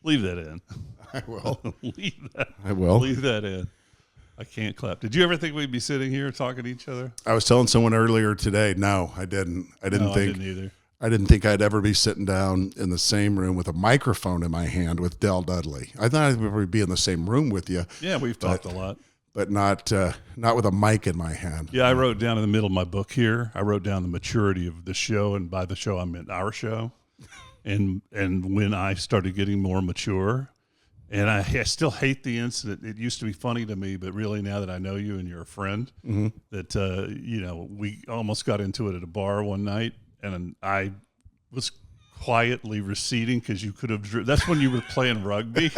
Leave that in. I will. Leave that. I will. Leave that in. I can't clap. Did you ever think we'd be sitting here talking to each other? I was telling someone earlier today. No, I didn't. I didn't either. I didn't think I'd ever be sitting down in the same room with a microphone in my hand with Del Dudley. I thought I'd ever be in the same room with you. Yeah, we've talked a lot. But not with a mic in my hand. Yeah, I wrote down in the middle of my book here, I wrote down the maturity of the show, and by the show I meant our show. And when I started getting more mature, and I still hate the incident. It used to be funny to me, but really now that I know you and you're a friend, that we almost got into it at a bar one night, and I was quietly receding because you could have. That's when you were playing rugby.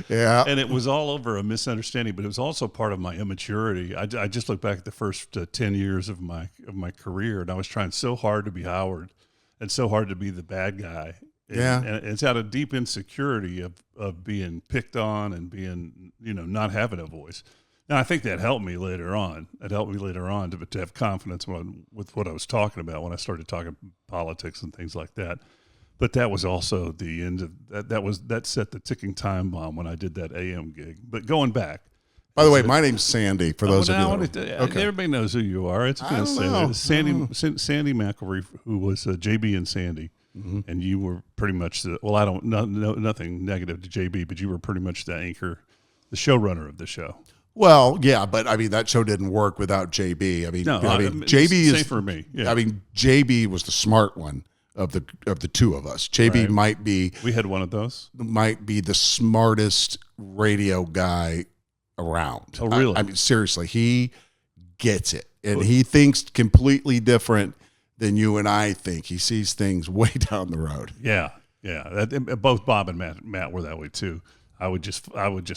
Yeah, and it was all over a misunderstanding, but it was also part of my immaturity. I just look back at the first 10 years of my career, and I was trying so hard to be Howard and so hard to be the bad guy. And it's out of deep insecurity of being picked on and being, not having a voice. Now, I think that helped me later on. It helped me later on to have confidence with what I was talking about when I started talking politics and things like that. But that was also the end of that set the ticking time bomb when I did that AM gig. But going back. By the way, my name's Sandy, for those of you okay. Everybody knows who you are. It's going to say that. Sandy Mcllree, who was JB and Sandy. Mm-hmm. And you were pretty much nothing negative to JB, but you were pretty much the anchor, the showrunner of the show. Well, yeah, but I mean that show didn't work without JB. JB is same for me. Yeah. JB was the smart one of the two of us. JB might be. We had one of those. Might be the smartest radio guy around. Oh, really? I mean, seriously, he gets it, and he thinks completely different than you and I think. He sees things way down the road. Yeah. Both Bob and Matt were that way too. I would just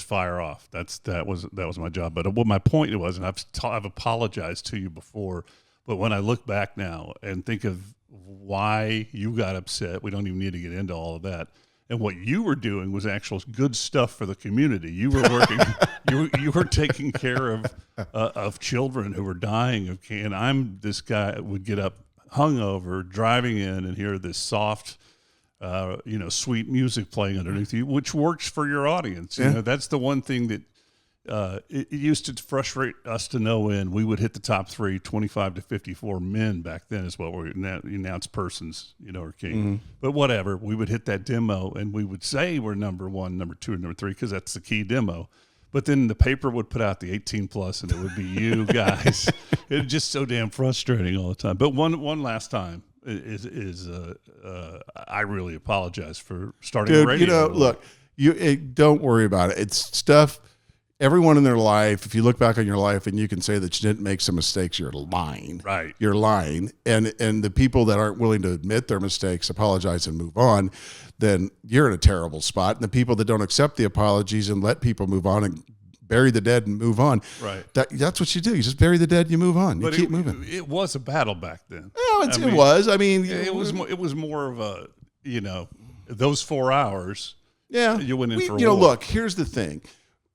fire off. That was my job. But what my point was, and I've apologized to you before, but when I look back now and think of why you got upset, we don't even need to get into all of that. And what you were doing was actual good stuff for the community. You were working, you were taking care of children who were dying of cancer. And I'm this guy would get up hungover, driving in and hear this soft, sweet music playing underneath you, which works for your audience. Yeah. That's the one thing that it used to frustrate us to no end. We would hit the top 3, 25 to 54 men back then is what we announced persons, are king. Mm-hmm. But whatever, we would hit that demo and we would say we're number 1, number 2, and number 3 because that's the key demo. But then the paper would put out the 18 plus, and it would be you guys. It was just so damn frustrating all the time. But one last time is I really apologize for starting a radio. Look, don't worry about it. It's stuff. Everyone in their life, if you look back on your life and you can say that you didn't make some mistakes, you're lying. Right. You're lying. And the people that aren't willing to admit their mistakes, apologize, and move on, then you're in a terrible spot. And the people that don't accept the apologies and let people move on and bury the dead and move on, right? That's what you do. You just bury the dead, you move on. You keep moving. It was a battle back then. Yeah, it was. I mean, it was more of a, those 4 hours. Yeah. You went in for a war. Look, here's the thing.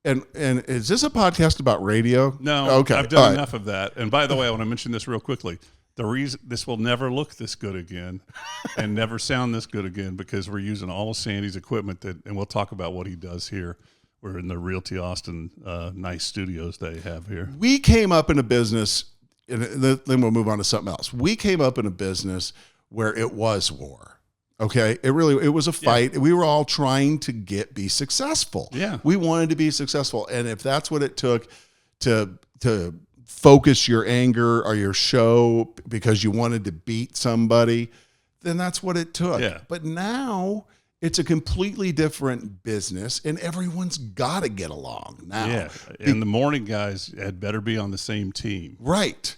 And is this a podcast about radio? No. Okay. I've done enough of that. And by the way, I want to mention this real quickly. The reason this will never look this good again and never sound this good again because we're using all of Sandy's equipment and we'll talk about what he does here. We're in the Realty Austin nice studios they have here. We came up in a business, and then we'll move on to something else. We came up in a business where it was war. Okay, it was a fight. Yeah. We were all trying to be successful. Yeah, we wanted to be successful, and if that's what it took to focus your anger or your show because you wanted to beat somebody, then that's what it took. Yeah. But now it's a completely different business, and everyone's got to get along now. Yeah, and the morning guys had better be on the same team, right?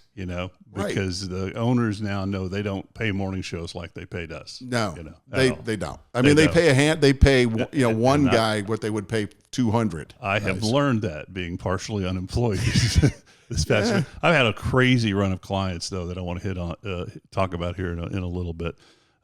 Because the owners now know they don't pay morning shows like they paid us. No, they don't. I mean, they pay one guy what they would pay 200. I have learned that being partially unemployed this past year. I've had a crazy run of clients though that I want to hit on, talk about here in a little bit.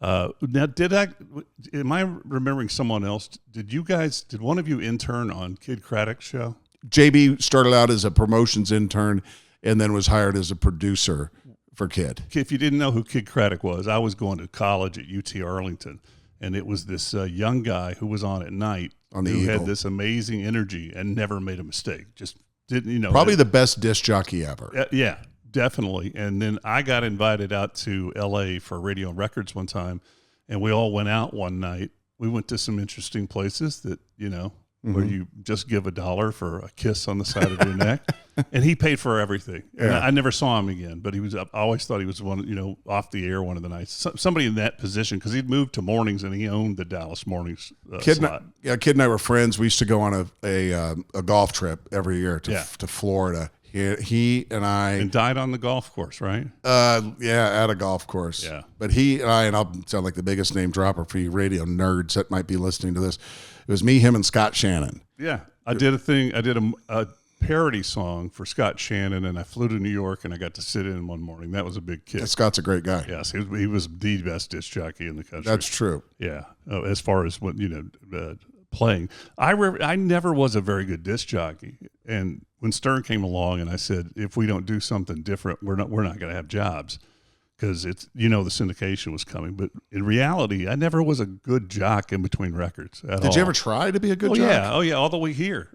Now, am I remembering someone else? Did one of you intern on Kid Craddock's show? JB started out as a promotions intern and then was hired as a producer for Kid. If you didn't know who Kid Craddock was, I was going to college at UT Arlington, and it was this young guy who was on at night On the who Eagle. had this amazing energy and never made a mistake. Just didn't, Probably the best disc jockey ever. yeah, definitely. And then I got invited out to L.A. for Radio and Records one time, and we all went out one night. We went to some interesting places that, where you just give $1 for a kiss on the side of your neck. And he paid for everything. And Yeah. I never saw him again, but I always thought he was one, off the air, one of the nights. Somebody in that position, because he'd moved to mornings and he owned the Dallas mornings slot. Kid and I were friends. We used to go on a golf trip every year to Florida. He and I And died on the golf course, right? at a golf course. Yeah. But he and I, and I'll sound like the biggest name dropper for you radio nerds that might be listening to this. It was me, him, and Scott Shannon. Yeah. I did a parody song for Scott Shannon, and I flew to New York, and I got to sit in one morning. That was a big kick. Scott's a great guy. Yes, he was the best disc jockey in the country. That's true. Yeah, as far as what playing, I never was a very good disc jockey, and when Stern came along, and I said, if we don't do something different, we're not going to have jobs, because it's the syndication was coming. But in reality, I never was a good jock in between records at all. Did you ever try to be a good jock? Oh yeah, all the way here.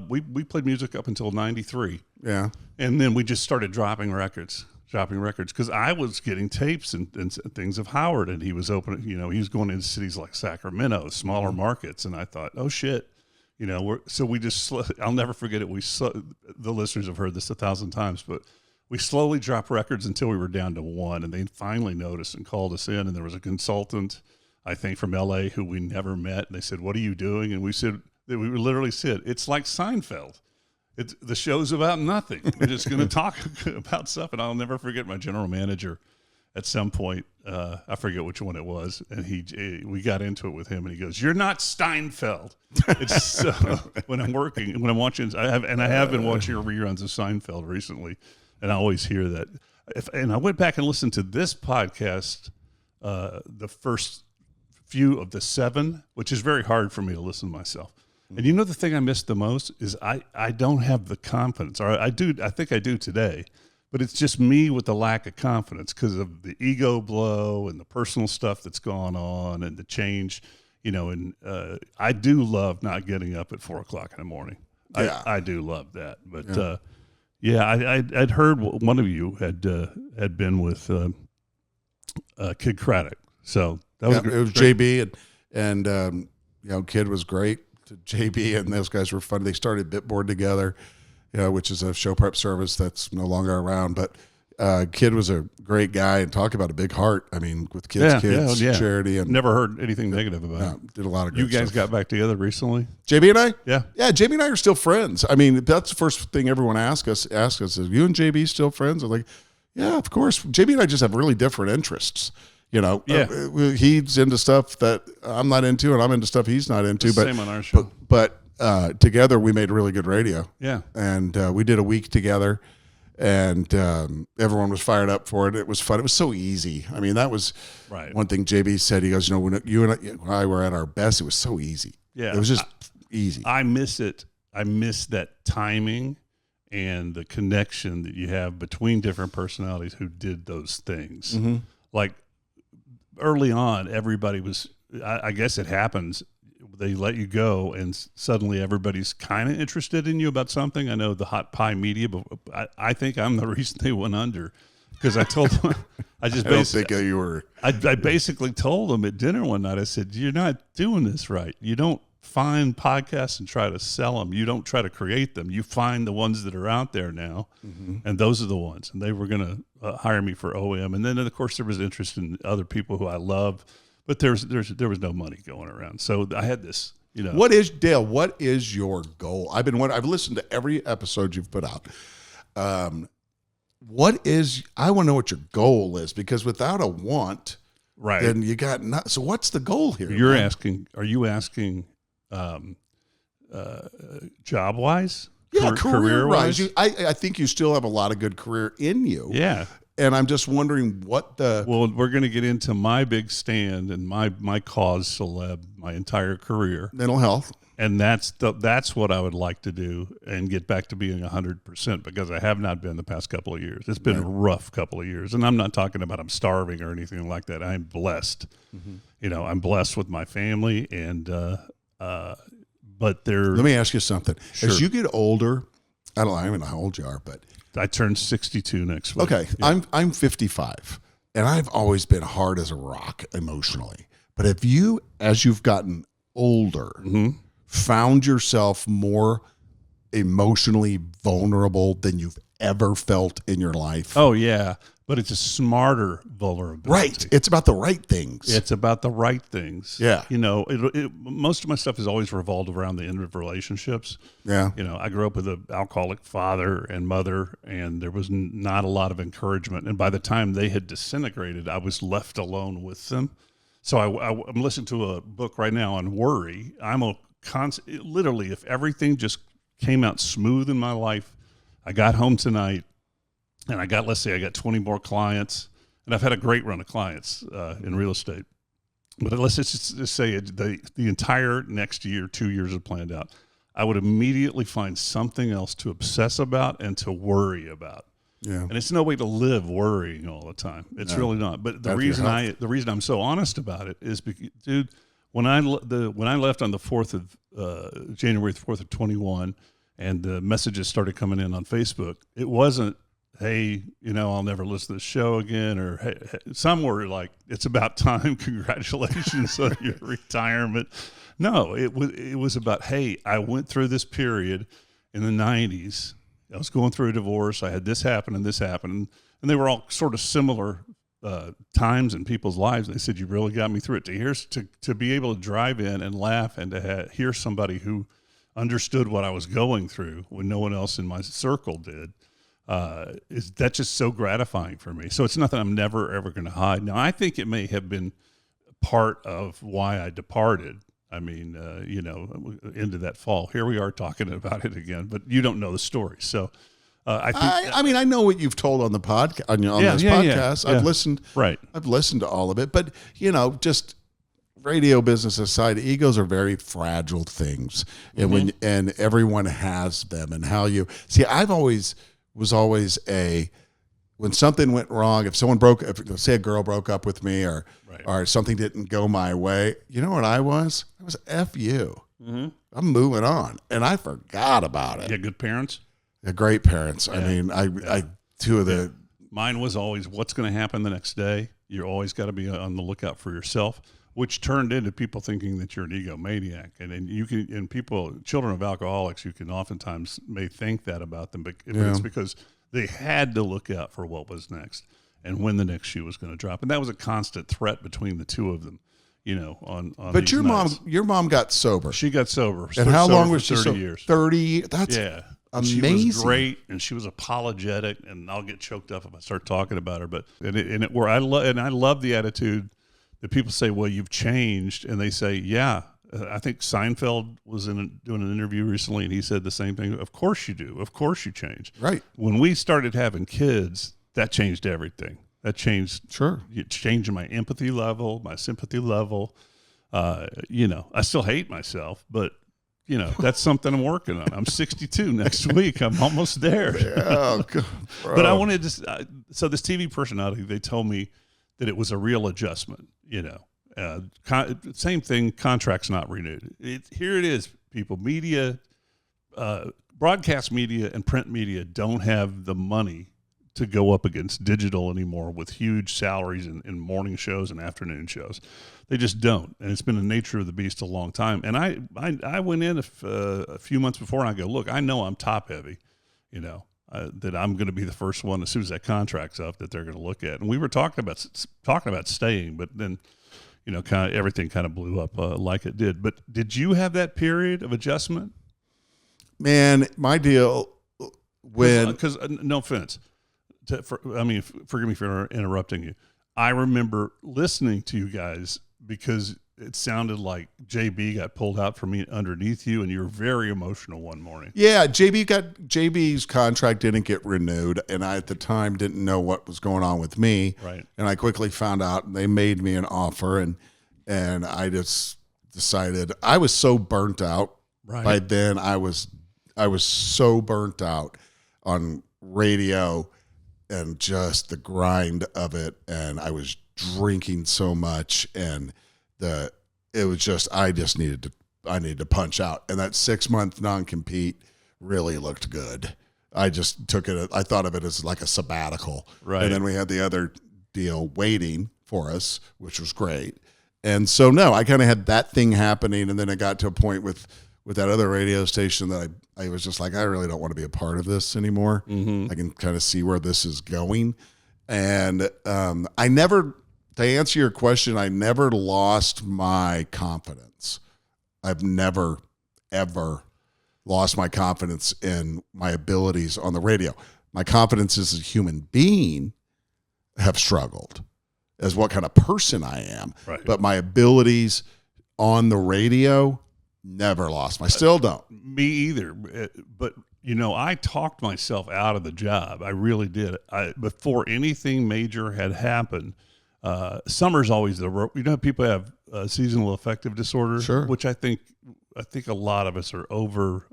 We played music up until '93. Yeah. And then we just started dropping records because I was getting tapes and things of Howard, and he was opening, he was going into cities like Sacramento, smaller markets. And I thought, oh shit, I'll never forget it. The listeners have heard this 1,000 times, but we slowly dropped records until we were down to one, and they finally noticed and called us in. And there was a consultant, I think from LA, who we never met. And they said, what are you doing? And we literally said, it's like Seinfeld. The show's about nothing. We're just going to talk about stuff. And I'll never forget my general manager at some point. I forget which one it was. And we got into it with him, and he goes, "You're not Steinfeld." It's so, when I'm watching, I have been watching reruns of Seinfeld recently, and I always hear that. And I went back and listened to this podcast, the first few of the 7, which is very hard for me to listen to myself. And the thing I miss the most is I don't have the confidence, or I think I do today, but it's just me with the lack of confidence because of the ego blow and the personal stuff that's gone on and the change, and I do love not getting up at 4:00 in the morning. Yeah. I do love that. But I'd heard one of you had been with Kid Craddock. So that was it was JB and Kid was great. JB and those guys were fun. They started Bitboard together, which is a show prep service that's no longer around. But Kid was a great guy, and talk about a big heart. I mean, with kids, charity, and never heard anything negative about it. Did a lot of good You guys stuff. got back together recently? JB and I? Yeah. JB and I are still friends. I mean, that's the first thing everyone asks us is, you and JB still friends? I'm like, yeah, of course. JB and I just have really different interests. He's into stuff that I'm not into, and I'm into stuff he's not into. Same on our show. But together we made really good radio. Yeah. And we did a week together, and everyone was fired up for it. It was fun. It was so easy. I mean, that was one thing JB said. He goes, when you and I were at our best, it was so easy. Yeah. It was just easy. I miss it. I miss that timing and the connection that you have between different personalities who did those things. Mm-hmm. Like early on, everybody was, I guess it happens. They let you go, and suddenly everybody's kind of interested in you about something. I know the hot pie media, but I think I'm the reason they went under, because I told them, I don't think you were. I basically told them at dinner one night, I said, you're not doing this right. You don't find podcasts and try to sell them. You don't try to create them. You find the ones that are out there now, and those are the ones. And they were going to hire me for OM. And then, of course, there was interest in other people who I love, but there was no money going around. So I had this, What is, Dale, what is your goal? I've listened to every episode you've put out. I want to know what your goal is, because without a want, then you got not. So what's the goal here? Are you asking job-wise? Yeah, career-wise. I think you still have a lot of good career in you. Yeah. And I'm just wondering what the... Well, we're going to get into my big stand and my cause celeb my entire career. Mental health. And that's what I would like to do and get back to being 100%, because I have not been the past couple of years. It's been a rough couple of years. And I'm not talking about I'm starving or anything like that. I'm blessed. Mm-hmm. I'm blessed with my family. And, but let me ask you something. Sure. As you get older, I don't know how old you are, but I turn 62 next week. Okay. Yeah. I'm 55 and I've always been hard as a rock emotionally. But have you, as you've gotten older, found yourself more emotionally vulnerable than you've ever felt in your life? Oh, yeah. But it's a smarter vulnerability. Right. It's about the right things. It's about the right things. Yeah. Most of my stuff has always revolved around the end of relationships. Yeah. I grew up with an alcoholic father and mother, and there was not a lot of encouragement. And by the time they had disintegrated, I was left alone with them. So I'm listening to a book right now on worry. Literally, if everything just came out smooth in my life, I got home tonight, and I got 20 more clients, and I've had a great run of clients in real estate. But let's just say the entire next year, 2 years are planned out. I would immediately find something else to obsess about and to worry about. Yeah. And it's no way to live worrying all the time. It's really not. But the reason I'm so honest about it is because, dude, when I left on the January 4th of 21, and the messages started coming in on Facebook, it wasn't, hey, I'll never listen to the show again, or hey, some were like, it's about time, congratulations on your retirement. No, it was about, hey, I went through this period in the 90s. I was going through a divorce. I had this happen and this happen, and they were all sort of similar times in people's lives. They said, you really got me through it. To be able to drive in and laugh and to hear somebody who understood what I was going through when no one else in my circle did, that's just so gratifying for me. So it's nothing I'm never, ever going to hide. Now, I think it may have been part of why I departed. I mean, into that fall. Here we are talking about it again, but you don't know the story. So I think... I know what you've told on the podcast, on this podcast. Yeah. I've listened. Right. I've listened to all of it, but, just radio business aside, egos are very fragile things. And and everyone has them, and how you see, when something went wrong, if say a girl broke up with me or something didn't go my way, you know what I was? I was F you. Mm-hmm. I'm moving on. And I forgot about it. You had good parents? Yeah, great parents. Yeah. I mean, two of the... Mine was always, what's going to happen the next day? You always got to be on the lookout for yourself, which turned into people thinking that you're an egomaniac. Children of alcoholics, you can oftentimes may think that about them, but it's because they had to look out for what was next and when the next shoe was going to drop. And that was a constant threat between the two of them, But your mom got sober. She got sober. And how long was she 30 sober? years. 30. That's amazing. She was great, and she was apologetic, and I'll get choked up if I start talking about her. But I love the attitude that people say, well, you've changed. And they say, yeah. I think Seinfeld was doing an interview recently, and he said the same thing. Of course you do. Of course you change. Right. When we started having kids, that changed everything. That changed. Sure. It changed my empathy level, my sympathy level. I still hate myself, but that's something I'm working on. I'm 62 next week. I'm almost there. Yeah, but I wanted to. So this TV personality, they told me that it was a real adjustment. Same thing. Contracts not renewed. Here it is. People, media, broadcast media, and print media don't have the money to go up against digital anymore with huge salaries in morning shows and afternoon shows. They just don't, and it's been the nature of the beast a long time. And I went in a few months before, and I go, look, I know I'm top heavy, that I'm going to be the first one as soon as that contract's up that they're going to look at. And we were talking about staying, but then kind of everything kind of blew up like it did. But did you have that period of adjustment? Man, my deal because no offense, forgive me for interrupting you. I remember listening to you guys because it sounded like JB got pulled out from underneath you, and you were very emotional one morning. Yeah, JB's contract didn't get renewed, and I at the time didn't know what was going on with me. Right. And I quickly found out, and they made me an offer, and I just decided I was so burnt out. Right. By then, I was so burnt out on radio and just the grind of it, and I was drinking so much, and it was just I needed to punch out, and that 6-month non-compete really looked good. I just took it. I thought of it as like a sabbatical, right? And then we had the other deal waiting for us, which was great. And so no, I kind of had that thing happening, and then it got to a point with that other radio station that I was just like, I really don't want to be a part of this anymore. Mm-hmm. I can kind of see where this is going, and I never. To answer your question, I never lost my confidence. I've never, ever lost my confidence in my abilities on the radio. My confidence as a human being have struggled as what kind of person I am. Right. But my abilities on the radio, never lost. I still don't. Me either. But, I talked myself out of the job. I really did. Before anything major had happened, summer's always people have seasonal affective disorder, sure, which I think a lot of us are over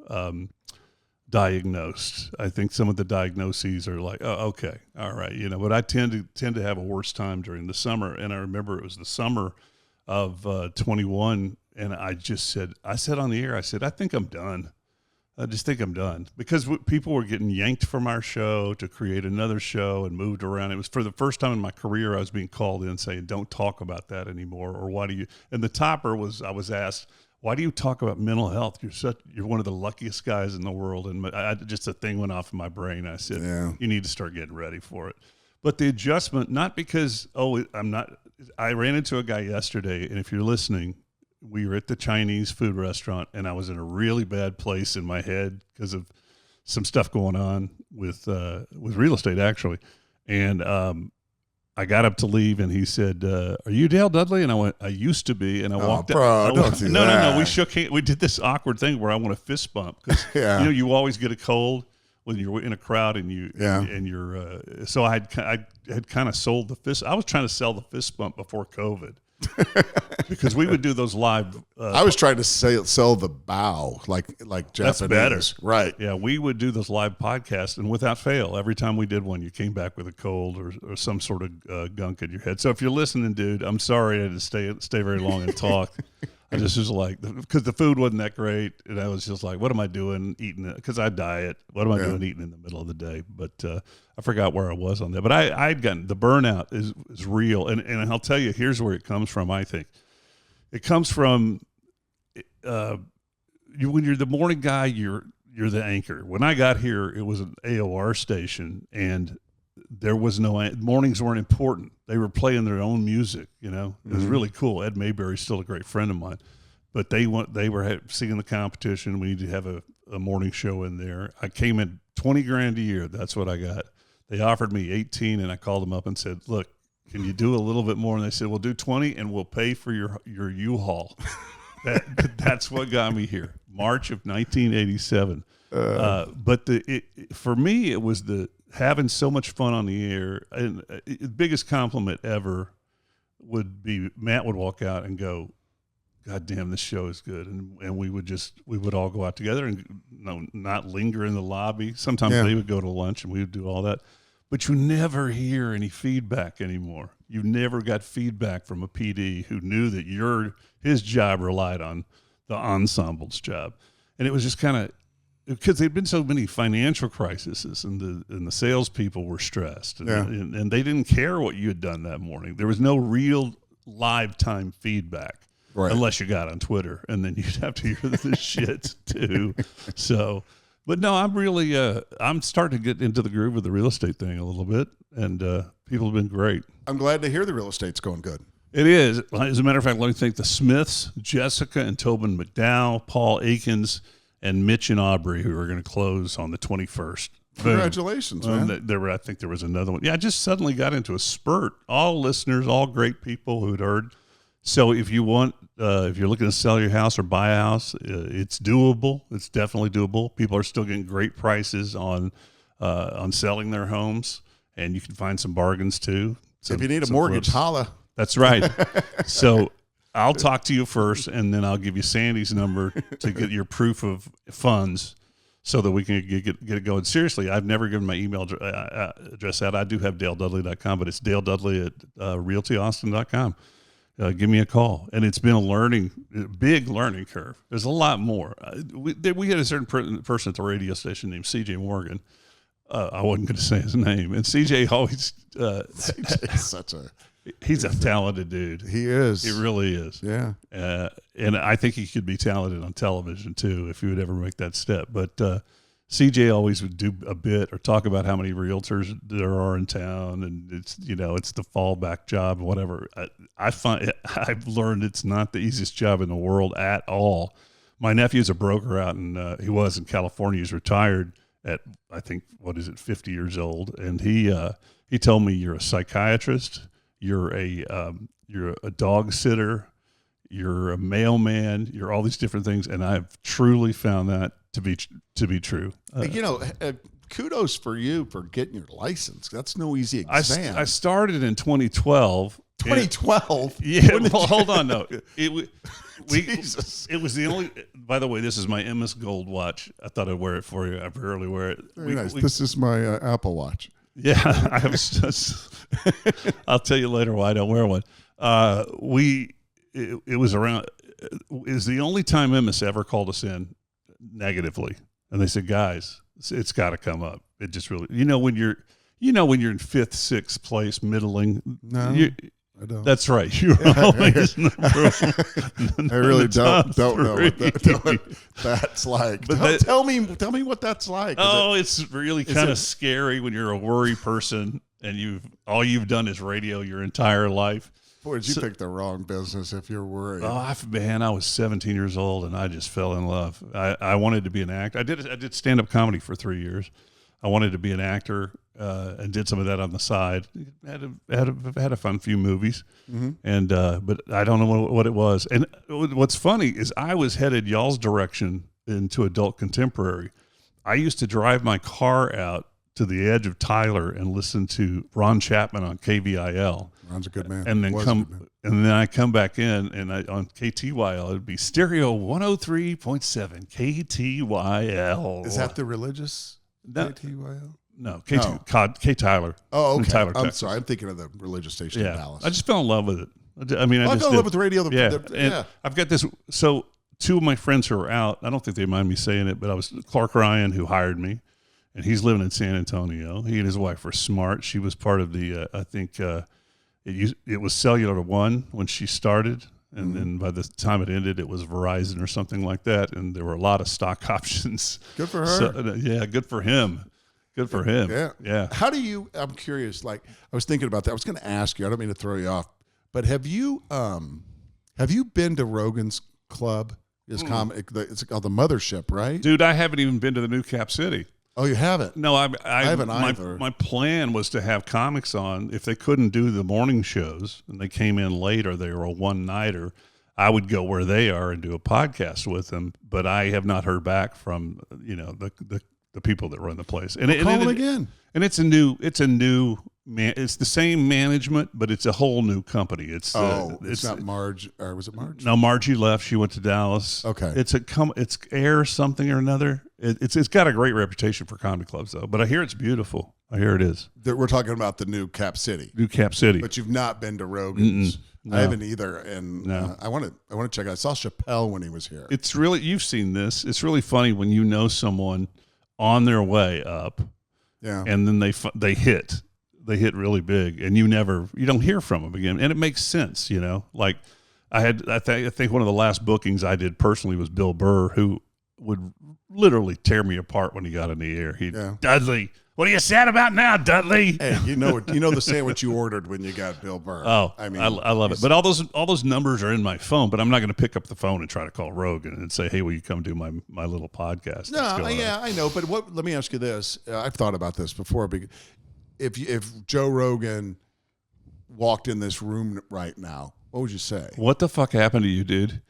diagnosed. I think some of the diagnoses are like, oh, okay, all right, but I tend to have a worse time during the summer. And I remember it was the summer of 21, and I said on the air, I said, I think I'm done. I just think I'm done, because people were getting yanked from our show to create another show and moved around. It was for the first time in my career I was being called in saying, don't talk about that anymore. Or why do you, and the topper was, I was asked, why do you talk about mental health? You're one of the luckiest guys in the world. And just a thing went off in my brain. I said, You need to start getting ready for it. But the adjustment, not because, I ran into a guy yesterday, and if you're listening, we were at the Chinese food restaurant, and I was in a really bad place in my head because of some stuff going on with real estate, actually. And I got up to leave, and he said, "Are you Dale Dudley?" And I went, "I used to be." And I walked out. No. We shook hands. We did this awkward thing where I want to fist bump because you always get a cold when you're in a crowd, and you're. So I had kind of sold the fist. I was trying to sell the fist bump before COVID. Because we would do those live. I was trying to sell the bow, like Japanese. That's better, right? Yeah, we would do those live podcasts, and without fail, every time we did one, you came back with a cold or some sort of gunk in your head. So if you're listening, dude, I'm sorry I had to stay very long and talk. I just was like, because the food wasn't that great, and I was just like, what am I doing eating it? Because I diet. What am I doing eating in the middle of the day? But I forgot where I was on that. But I'd gotten, the burnout is real. And I'll tell you, here's where it comes from, I think. It comes from when you're the morning guy, you're the anchor. When I got here, it was an AOR station, and there was mornings weren't important. They were playing their own music, It was really cool. Ed Mayberry's still a great friend of mine, but they were seeing the competition. We need to have a morning show in there. I came in $20,000 a year. That's what I got. They offered me 18, and I called them up and said, "Look, can you do a little bit more?" And they said, "We'll do 20, and we'll pay for your U-Haul." That's what got me here, March of 1987. But for me, it was having so much fun on the air. And the biggest compliment ever would be Matt would walk out and go, "God damn, this show is good." And we would all go out together and not linger in the lobby. Sometimes they would go to lunch and we would do all that. But you never hear any feedback anymore. You never got feedback from a PD who knew that his job relied on the ensemble's job. And it was just kind of, because there'd been so many financial crises, and the salespeople were stressed, and they didn't care what you had done that morning. There was no real live time feedback, unless you got on Twitter, and then you'd have to hear the shit too. So, but no, I'm really I'm starting to get into the groove of the real estate thing a little bit, and people have been great. I'm glad to hear the real estate's going good. It is. As a matter of fact, let me thank the Smiths, Jessica and Tobin McDowell, Paul Akins, and Mitch and Aubrey, who are going to close on the 21st. Congratulations, man. I think there was another one. Yeah, I just suddenly got into a spurt. All listeners, all great people who'd heard So if you want, if you're looking to sell your house or buy a house, it's doable. It's definitely doable. People are still getting great prices on selling their homes, and you can find some bargains too. If you need a mortgage, holla. That's right. So I'll talk to you first, and then I'll give you Sandy's number to get your proof of funds so that we can get it going. Seriously, I've never given my email address out. I do have DaleDudley.com, but it's DaleDudley at realtyaustin.com. Give me a call. And it's been a big learning curve. There's a lot more. We had a certain person at the radio station named CJ Morgan. I wasn't going to say his name. And CJ always... he's a talented dude. He is. He really is. Yeah. And I think he could be talented on television too if he would ever make that step. But CJ always would do a bit or talk about how many realtors there are in town, and it's the fallback job, whatever. I've learned it's not the easiest job in the world at all. My nephew's a broker out he was in California. He's retired at, I think, 50 years old, and he told me, you're a psychiatrist, you're a dog sitter, you're a mailman, you're all these different things, and I've truly found that to be true. Kudos for you for getting your license. That's no easy exam. I started in 2012. 2012? Yeah. Well, hold on. No, it was the only. By the way, this is my MS Gold watch. I thought I'd wear it for you. I rarely wear it. Very nice. This is my Apple Watch. Yeah, I have. I'll tell you later why I don't wear one. It was around. Is the only time MS ever called us in negatively, and they said, "Guys, it's got to come up." It just really, when you're in 5th, 6th place, middling. No, I don't. That's right. You're always I really don't know what that's like. But tell me what that's like. It's really kind of scary when you're a worry person and all you've done is radio your entire life. Boy, did you pick the wrong business if you're worried. I was 17 years old and I just fell in love. I wanted to be an actor. I did stand-up comedy for 3 years. I wanted to be an actor and did some of that on the side. Had a fun few movies, and but I don't know what it was. And what's funny is I was headed y'all's direction into adult contemporary. I used to drive my car out to the edge of Tyler and listen to Ron Chapman on KVIL. Ron's a good man. And then I come back in and on KTYL it'd be stereo 103.7 KTYL. Is that the religious KTYL? No, K Tyler. Oh, okay. Tyler, I'm Texas. sorry. I'm thinking of the religious station in Dallas. I just fell in love with it. I fell in love with the radio. I've got this. So two of my friends who are out, I don't think they mind me saying it, but I was Clark Ryan who hired me, and he's living in San Antonio. He and his wife were smart. She was part of the, I think it was Cellular One when she started. And then by the time it ended, it was Verizon or something like that. And there were a lot of stock options. Good for her. So, good for him. Good for him. Yeah. How do you, I'm curious, like I was thinking about that. I was going to ask you, I don't mean to throw you off, but have you been to Rogan's Club? It's called the Mothership, right? Dude, I haven't even been to the new Cap City. Oh, you haven't? No, I haven't either. My plan was to have comics on. If they couldn't do the morning shows and they came in late or they were a one-nighter, I would go where they are and do a podcast with them. But I have not heard back from the people that run the place. And call them again. And it's a new man. It's the same management, but it's a whole new company. It's not Marge, or was it Marge? No, Margie left. She went to Dallas. Okay. It's Air something or another. It's got a great reputation for comedy clubs though. But I hear it's beautiful. I hear it is. We're talking about the new Cap City. New Cap City. But you've not been to Rogan's. No. I haven't either, and no. I want to check out. I saw Chappelle when he was here. It's really, you've seen this. It's really funny when you know someone on their way up, and then they hit really big, and you don't hear from them again, and it makes sense, Like I think one of the last bookings I did personally was Bill Burr, who would literally tear me apart when he got in the air. Dudley, what are you sad about now, Dudley? Hey, you know the sandwich you ordered when you got Bill Burr. Oh, I mean, I love it. But all those numbers are in my phone. But I'm not going to pick up the phone and try to call Rogan and say, "Hey, will you come do my little podcast?" No, I know. But let me ask you this. I've thought about this before. If Joe Rogan walked in this room right now, What would you say? What the fuck happened to you, dude?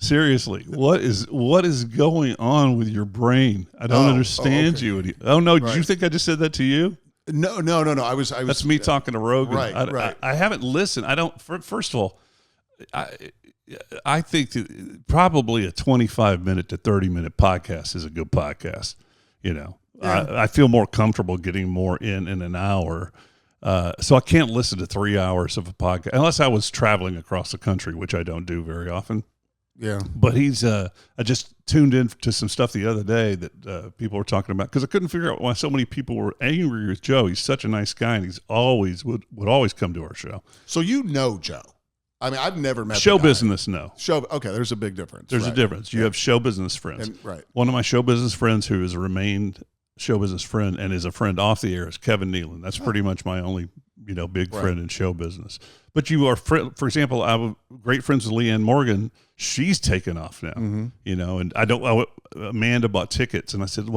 Seriously, what is going on with your brain? I don't understand okay. you. Oh no, did you think I just said that to you? No. I was. That's me talking to Rogan. Right. I haven't listened. I don't. First of all, I think that probably a 25-minute to 30-minute podcast is a good podcast. You know, I feel more comfortable getting more in an hour. So I can't listen to 3 hours of a podcast unless I was traveling across the country, which I don't do very often. Yeah. But I just tuned in to some stuff the other day that people were talking about because I couldn't figure out why so many people were angry with Joe. He's such a nice guy, and he's always would always come to our show. So you know Joe. I mean, I've never met show business. No. Okay, there's a big difference. There's a difference. You have show business friends. Right. One of my show business friends who has remained show business friend and is a friend off the air is Kevin Nealon. That's pretty much my only, big friend in show business. But you are, for example, I'm great friends with Leanne Morgan. She's taken off now, and Amanda bought tickets and I said,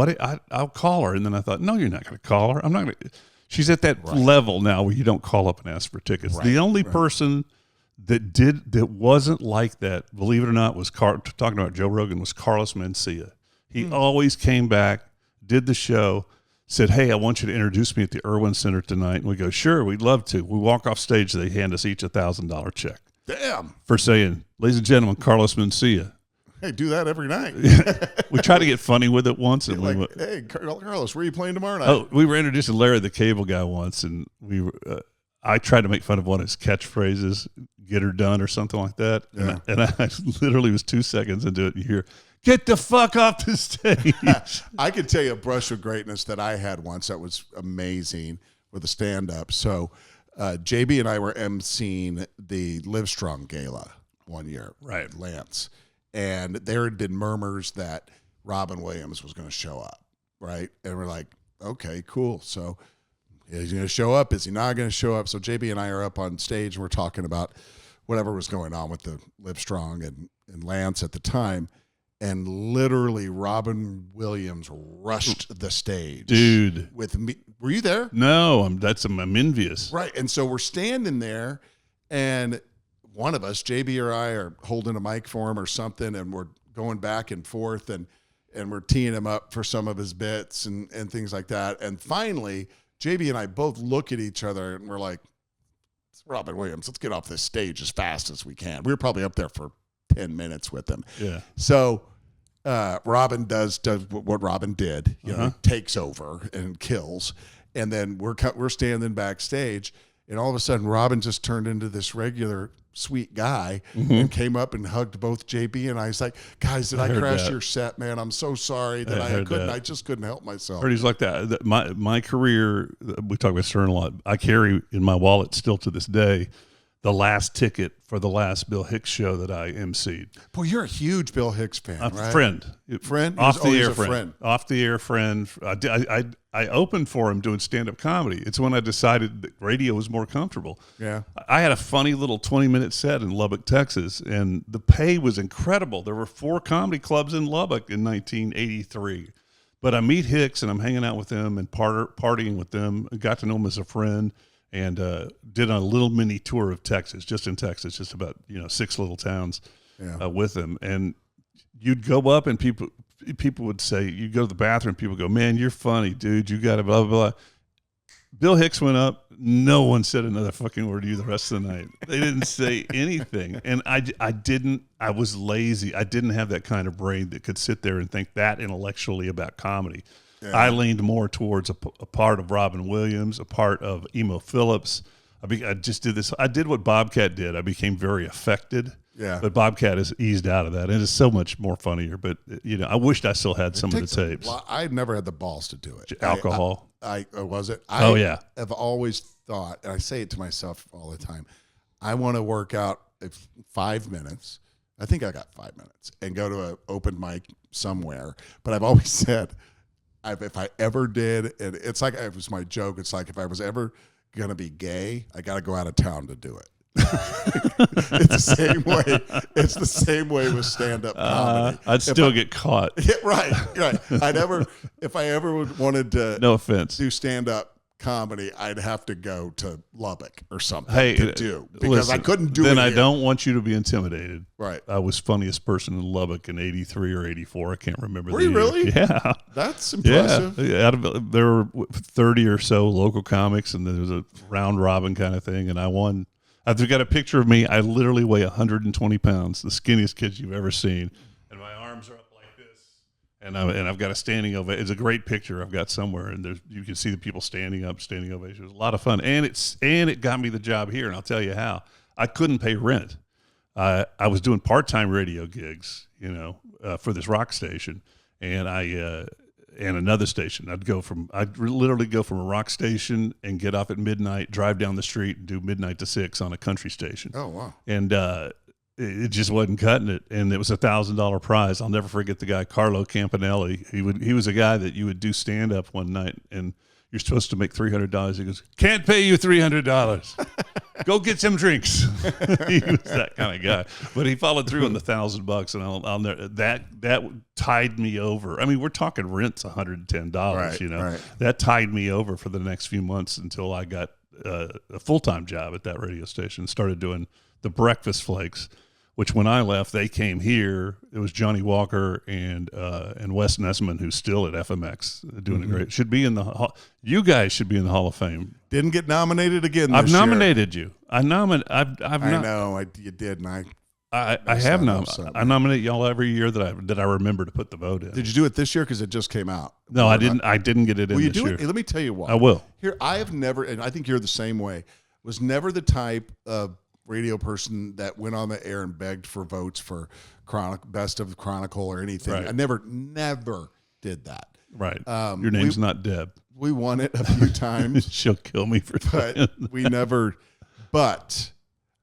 I'll call her. And then I thought, no, you're not going to call her. I'm not going to. She's at that level now where you don't call up and ask for tickets. The only person that wasn't like that, believe it or not, was talking about Joe Rogan, was Carlos Mencia. He always came back, did the show, said, hey, I want you to introduce me at the Irwin Center tonight. And we go, sure, we'd love to. We walk off stage, they hand us each $1,000 check. Damn. For saying, ladies and gentlemen, Carlos Mencia. Hey, do that every night. We tried to get funny with it once. And we went, hey, Carlos, where are you playing tomorrow night? Oh, we were introducing Larry the Cable Guy once, and I tried to make fun of one of his catchphrases, get her done or something like that. Yeah. And I literally was 2 seconds into it, and you hear, get the fuck off the stage. I could tell you a brush of greatness that I had once that was amazing with a stand-up. So JB and I were emceeing the Livestrong Gala one year. Right. Lance. And there had been murmurs that Robin Williams was going to show up, right? And we're like, okay, cool. So is he going to show up? Is he not going to show up? So JB and I are up on stage, and we're talking about whatever was going on with the Livestrong and Lance at the time. And literally, Robin Williams rushed the stage, dude. With me, were you there? No, I'm envious. Right, and so we're standing there, and one of us, JB or I, are holding a mic for him or something, and we're going back and forth, and we're teeing him up for some of his bits and things like that. And finally, JB and I both look at each other, and we're like, "It's Robin Williams. Let's get off this stage as fast as we can." We were probably up there for 10 minutes with him. Yeah. So Robin does what Robin did, takes over and kills. And then we're standing backstage, and all of a sudden Robin just turned into this regular sweet guy and came up and hugged both JB and I. He's like, guys, did I crash your set, man? I'm so sorry that I couldn't. I just couldn't help myself. He's like that. My career, we talk about Stern a lot. I carry in my wallet still to this day the last ticket for the last Bill Hicks show that I emceed. Boy, you're a huge Bill Hicks fan, right? Friend. Off the air friend. Off the air friend. I opened for him doing stand-up comedy. It's when I decided that radio was more comfortable. Yeah. I had a funny little 20-minute set in Lubbock, Texas, and the pay was incredible. There were 4 comedy clubs in Lubbock in 1983. But I meet Hicks, and I'm hanging out with them and partying with them. I got to know him as a friend. And did a little mini tour of Texas, just in Texas, just about 6 little towns with him. And you'd go up, and people would say, you'd go to the bathroom, people go, man, you're funny, dude. You got to blah, blah, blah. Bill Hicks went up. No one said another fucking word to you the rest of the night. They didn't say anything. And I was lazy. I didn't have that kind of brain that could sit there and think that intellectually about comedy. Yeah. I leaned more towards a part of Robin Williams, a part of Emo Phillips. I just did this. I did what Bobcat did. I became very affected. Yeah. But Bobcat has eased out of that. And it's so much more funnier. But, I wished I still had some of the tapes. I never had the balls to do it. Alcohol. Was it? Yeah. I've always thought, and I say it to myself all the time, I want to work out 5 minutes. I think I got 5 minutes and go to an open mic somewhere. But I've always said, if I ever did, and it was my joke. It's like if I was ever going to be gay, I got to go out of town to do it. It's the same way. It's the same way with stand-up comedy. I'd still get caught. Yeah, right. If I ever wanted to, no offense, do stand-up comedy, I'd have to go to Lubbock or something Hey, to do because listen, I couldn't do then it. I here. don't want you to be intimidated. Right. I was funniest person in Lubbock in '83 or '84. I can't remember. Were the you year. really? Yeah. That's impressive. Yeah. There were 30 or so local comics, and there was a round robin kind of thing, and I won. I've got a picture of me. I literally weigh 120 pounds, the skinniest kid you've ever seen, and my arms are up like this, and I've got a standing ovation. It's a great picture I've got somewhere, and you can see the people standing up, standing ovation. It was a lot of fun, and it got me the job here, and I'll tell you how. I couldn't pay rent. I was doing part-time radio gigs, for this rock station, and and another station. I'd literally go from a rock station and get off at midnight, drive down the street, and do midnight to 6 on a country station. Oh, wow. And it just wasn't cutting it, and it was $1,000 prize. I'll never forget the guy, Carlo Campanelli. He was a guy that you would do stand-up one night, and you're supposed to make $300. He goes, "Can't pay you $300. Go get some drinks." He was that kind of guy, but he followed through on the $1,000, and I'll never, that tied me over. I mean, we're talking rent's $110. Right. That tied me over for the next few months until I got a full-time job at that radio station. Started doing the breakfast flakes, which when I left, they came here. It was Johnny Walker and Wes Nessman, who's still at FMX, doing a great. You guys should be in the Hall of Fame. Didn't get nominated again. I've this year. nominated you. I know. You did, and I have nominated. I nominate y'all every year that I remember to put the vote in. Did you do it this year? Because it just came out. No, I didn't. I didn't get it in Will you this do year. it? Let me tell you why. I will. Here, I have never, and I think you're the same way. Was never the type of radio person that went on the air and begged for votes for Best of Chronicle or anything. Right. I never did that. Right. Your name's not Deb. We won it a few times. She'll kill me for that. But we never. But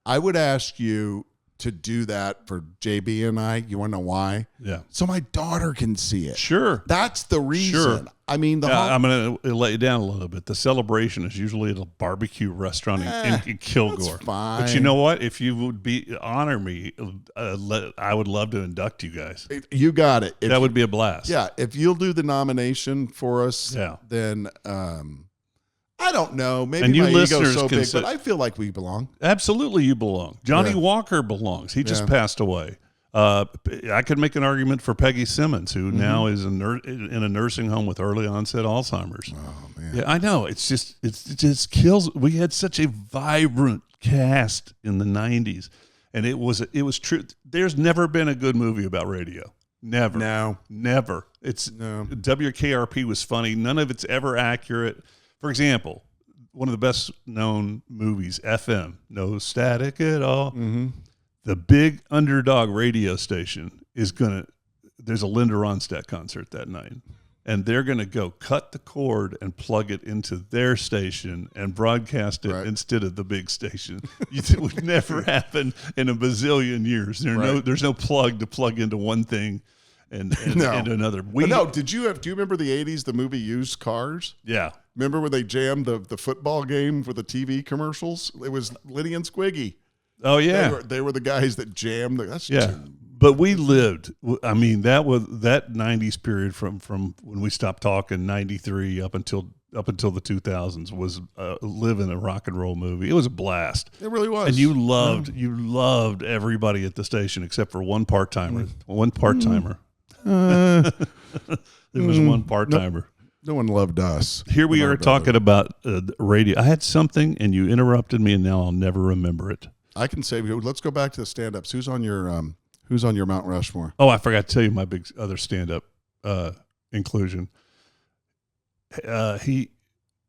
I would ask you to do that for JB and I. You want to know why? Yeah. So my daughter can see it. Sure. That's the reason. Sure. I mean, I'm going to let you down a little bit. The celebration is usually at a barbecue restaurant in Kilgore. That's fine. But you know what? If you would honor me, I would love to induct you guys. You got it. That would be a blast. Yeah. If you'll do the nomination for us, then I don't know. Maybe and you my ego's listeners so can big, but I feel like we belong. Absolutely, you belong. Johnny Walker belongs. He just passed away. I could make an argument for Peggy Simmons, who now is in a nursing home with early onset Alzheimer's. Oh man, yeah, I know. It just kills. We had such a vibrant cast in the '90s, and it was true. There's never been a good movie about radio. Never. Never. WKRP was funny. None of it's ever accurate. For example, one of the best known movies, FM, no static at all. Mm-hmm. The big underdog radio station there's a Linda Ronstadt concert that night, and they're going to go cut the cord and plug it into their station and broadcast it instead of the big station. It would never happen in a bazillion years. There's no plug to plug into one thing and another. Do you remember the 80s, the movie Used Cars? Yeah. Remember when they jammed the football game for the TV commercials? It was Liddy and Squiggy. Oh yeah, they were the guys that jammed. But we lived. I mean, that '90s period from when we stopped talking '93 up until the 2000s was living a rock and roll movie. It was a blast. It really was. And you loved everybody at the station except for one part timer. There was one part timer. No one loved us. Here we are talking about radio. I had something, and you interrupted me, and now I'll never remember it. I can say, let's go back to the stand-ups. Who's on your Mount Rushmore? Oh, I forgot to tell you my big other stand-up inclusion. He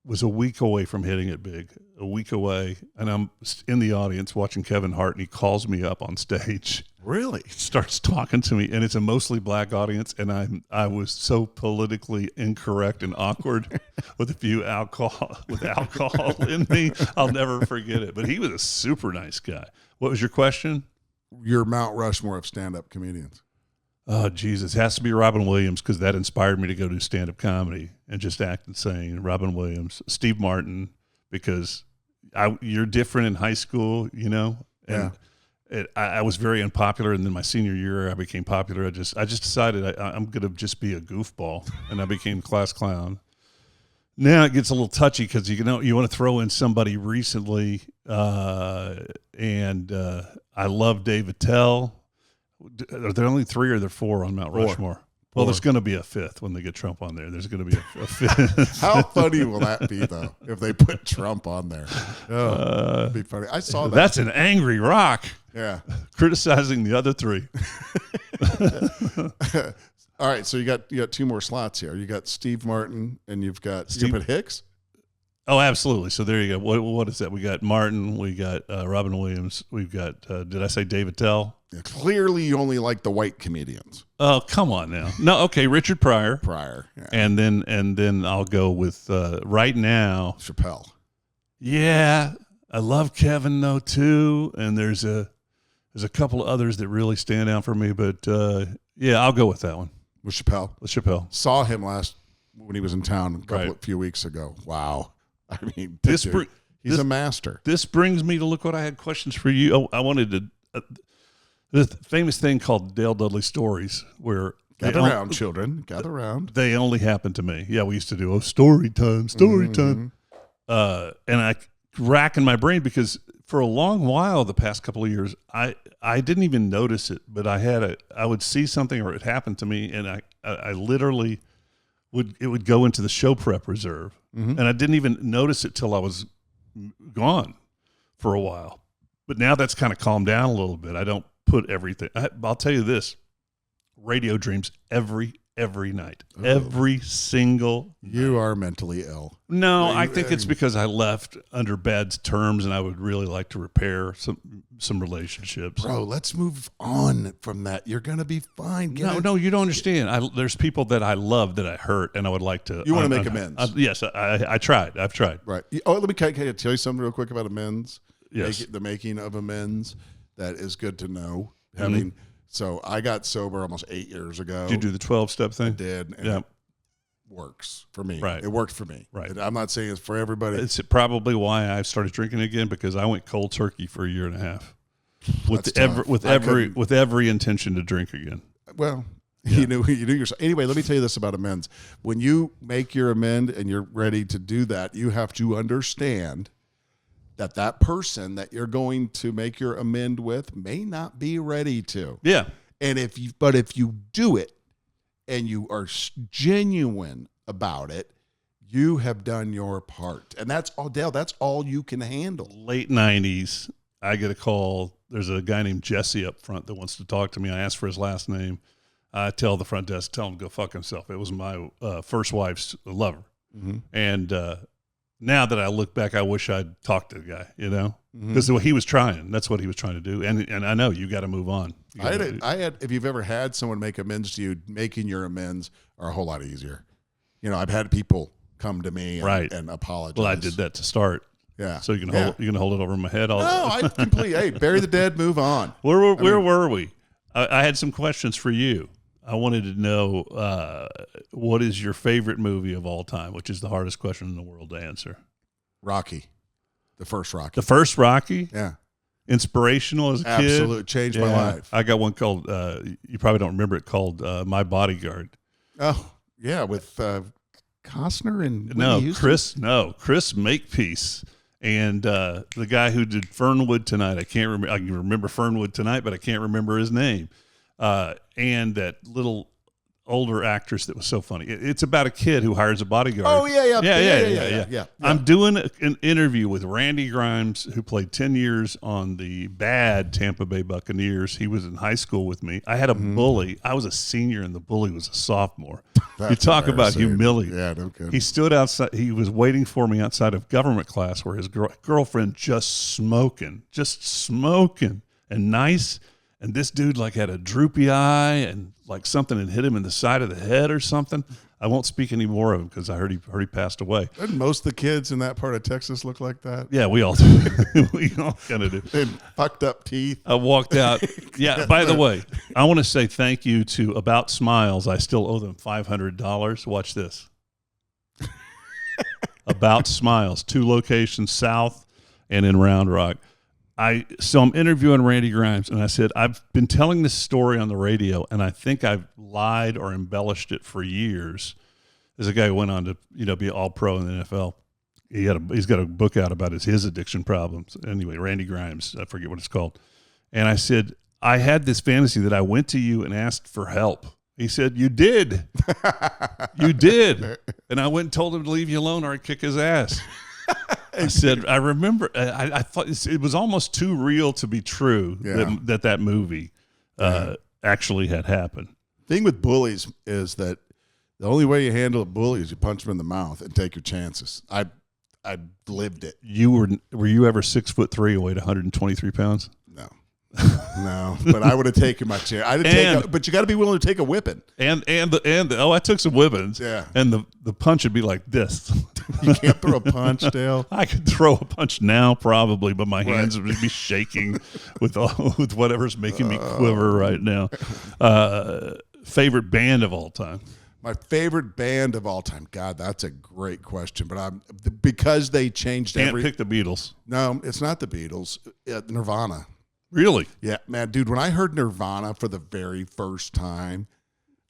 was a week away from hitting it big, a week away, and I'm in the audience watching Kevin Hart, and he calls me up on stage. Really? He starts talking to me, and it's a mostly black audience, and I was so politically incorrect and awkward with alcohol in me. I'll never forget it. But he was a super nice guy. What was your question? Your Mount Rushmore of stand-up comedians. Oh, Jesus. It has to be Robin Williams, because that inspired me to go do stand-up comedy and just act insane. Robin Williams. Steve Martin, because you're different in high school, and I was very unpopular, and then my senior year I became popular. I just decided I'm going to just be a goofball, and I became class clown. Now it gets a little touchy because you want to throw in somebody recently, and I love Dave Attell. Are there only 3 or are there 4 on Mount Rushmore? Well, there's going to be a 5th when they get Trump on there. There's going to be a 5th. How funny will that be, though, if they put Trump on there? Oh, that'd be funny. I saw that. That's an angry rock. Yeah. Criticizing the other 3. All right, so you got 2 more slots here. You got Steve Martin, and you've got you put Hicks. Oh, absolutely. So there you go. What is that? We got Martin. We got Robin Williams. We've got. Did I say David Tell? Yeah, clearly, you only like the white comedians. Oh, come on now. No, okay, Richard Pryor. Yeah. And then I'll go with right now Chappelle. Yeah, I love Kevin though too, and there's a couple of others that really stand out for me, but yeah, I'll go with that one. With Chappelle. Saw him when he was in town a few weeks ago. Wow. I mean, he's a master. This brings me to look what I had questions for you. Oh, I wanted to the famous thing called Dale Dudley stories, where gather around, children, gather around. They only happen to me. Yeah, we used to do story time, time, and I racking my brain because for a long while, the past couple of years, I didn't even notice it, but I would see something or it happened to me, and I literally would go into the show prep reserve, and I didn't even notice it till I was gone for a while. But now that's kind of calmed down a little bit. I don't put everything. I'll tell you this: radio dreams every night, every single. You are mentally ill. No, I think it's because I left under bad terms, and I would really like to repair some relationships. Bro, let's move on from that. You're gonna be fine. No, you don't understand. There's people that I love that I hurt, and I would like to. You want to make amends? Yes, I tried. I've tried. Right. Oh, let me can I tell you something real quick about amends? Yes. The making of amends. That is good to know. Having so I got sober almost 8 years ago. Did you do the 12-step thing? I did. And it works for me. Right. It worked for me. Right. I'm not saying it's for everybody. It's probably why I started drinking again, because I went cold turkey for a year and a half with every intention to drink again. Well, you knew yourself. Anyway, let me tell you this about amends. When you make your amend and you're ready to do that, you have to understand that person that you're going to make your amend with may not be ready to. Yeah. And if you do it and you are genuine about it, you have done your part. And that's all, Dale, that's all you can handle. Late 90s, I get a call. There's a guy named Jesse up front that wants to talk to me. I ask for his last name. I tell the front desk, tell him to go fuck himself. It was my first wife's lover. Mm-hmm. And now that I look back, I wish I'd talked to the guy, because he was trying. That's what he was trying to do. And I know you got to move on. I had, if you've ever had someone make amends to you, making your amends are a whole lot easier. I've had people come to me and apologize. Well, I did that to start. Yeah. So you can hold it over my head. I completely. Hey, bury the dead, move on. Where were we? I had some questions for you. I wanted to know what is your favorite movie of all time, which is the hardest question in the world to answer. Rocky. The first Rocky. The first Rocky? Yeah. Inspirational as a kid? Absolutely. Changed my life. I got one called, you probably don't remember it, called My Bodyguard. Oh, yeah, with Costner and Chris Makepeace. And the guy who did Fernwood Tonight, I can remember Fernwood Tonight, but I can't remember his name. And that little older actress that was so funny. It's about a kid who hires a bodyguard. Oh, yeah. I'm doing an interview with Randy Grimes, who played 10 years on the bad Tampa Bay Buccaneers. He was in high school with me. I had a bully. I was a senior, and the bully was a sophomore. You talk about humility. Yeah, no kidding. He stood outside. He was waiting for me outside of government class where his girlfriend just smoking, and nice. And this dude had a droopy eye and something had hit him in the side of the head or something. I won't speak any more of him because I heard he passed away. Doesn't most of the kids in that part of Texas look like that? Yeah, we all do. We all kind of do. And fucked up teeth. I walked out. Yeah, by the way, I want to say thank you to About Smiles. I still owe them $500. Watch this. About Smiles, 2 locations south and in Round Rock. So I'm interviewing Randy Grimes, and I said, I've been telling this story on the radio, and I think I've lied or embellished it for years. There's a guy who went on to be all pro in the NFL. He's got a book out about his addiction problems. Anyway, Randy Grimes, I forget what it's called. And I said, I had this fantasy that I went to you and asked for help. He said, you did. You did. And I went and told him to leave you alone or I'd kick his ass. I said, I remember, I thought it was almost too real to be true that movie actually had happened. Thing with bullies is that the only way you handle a bully is you punch them in the mouth and take your chances. I lived it. Were you ever 6'3" and weighed 123 pounds? No. No, but I would have taken my chance. But you got to be willing to take a whipping. I took some whippings. Yeah. And the punch would be like this. You can't throw a punch, Dale. I could throw a punch now probably, but my hands would be shaking with whatever's making me quiver right now. Favorite band of all time? My favorite band of all time. God, that's a great question. But because they changed Can't pick the Beatles. No, it's not the Beatles. Nirvana. Really? Yeah, man, dude, when I heard Nirvana for the very first time,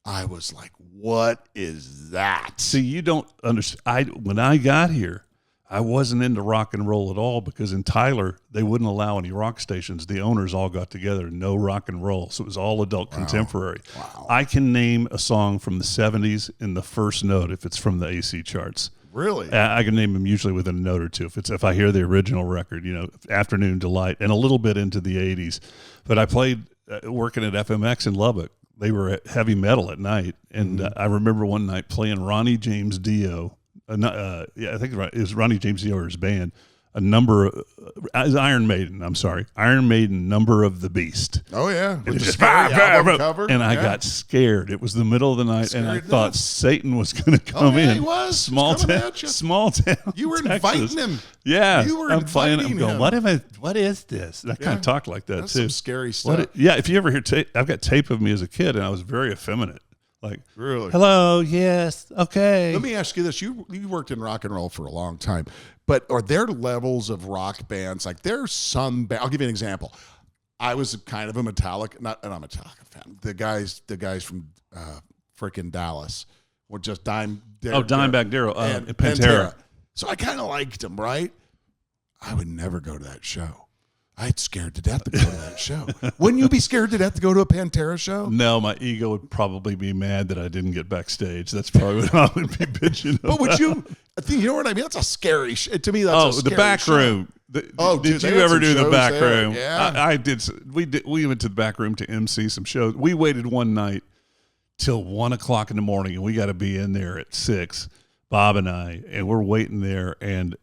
I was like, what is that? See, you don't understand. When I got here, I wasn't into rock and roll at all because in Tyler, they wouldn't allow any rock stations. The owners all got together, no rock and roll. So it was all adult contemporary. Wow. I can name a song from the 70s in the first note if it's from the AC charts. Really? I can name them usually within a note or two. If I hear the original record, Afternoon Delight, and a little bit into the 80s. But I played working at FMX in Lubbock. They were heavy metal at night, and I remember one night playing Ronnie James Dio. I think it was Ronnie James Dio or his band. Iron Maiden, Number of the Beast. Oh, yeah. With the scary album cover. And I got scared. It was the middle of the night, and I thought Satan was going to come in. He was. Small town. You were inviting him. Yeah. You were I'm inviting going, him. what is this? And I kind of talked like that, That's too. Some scary stuff. If you ever hear tape, I've got tape of me as a kid, and I was very effeminate. Like, really? Hello, yes, okay. Let me ask you this. You worked in rock and roll for a long time, but are there levels of rock bands? Like there's some I'll give you an example. I was kind of a Metallica, not a Metallica fan. The guys from freaking Dallas were just Dimebag Darrell and Pantera. So I kind of liked them, right? I would never go to that show. I'd scared to death to go to that show. Wouldn't you be scared to death to go to a Pantera show? No, my ego would probably be mad that I didn't get backstage. That's probably what I would be bitching about. But would you? I think you know what I mean. That's a scary. To me, that's a scary the back show. room. Did you ever do the back room? Yeah, I did. We went to the back room to MC some shows. We waited one night till 1 o'clock in the morning, and we got to be in there at 6. Bob and I, and we're waiting there, and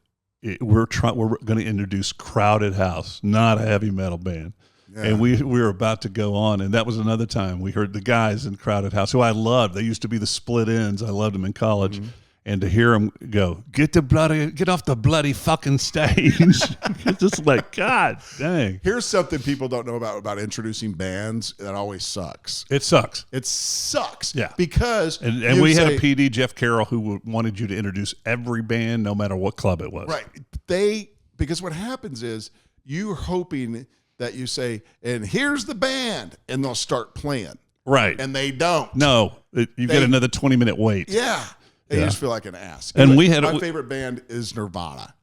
we're going to introduce Crowded House, not a heavy metal band. Yeah. And we were about to go on, and that was another time we heard the guys in Crowded House, who I loved. They used to be the Split Ends. I loved them in college. Mm-hmm. And to hear them go, get off the bloody fucking stage. It's just like, God dang. Here's something people don't know about introducing bands that always sucks. It sucks. Yeah. Because and we had a PD, Jeff Carroll, who wanted you to introduce every band, no matter what club it was. Right. Because what happens is you're hoping that you say, and here's the band, and they'll start playing. Right. And they don't. No. You get another 20-minute wait. Yeah. And you just feel like an ass. And my favorite band is Nirvana.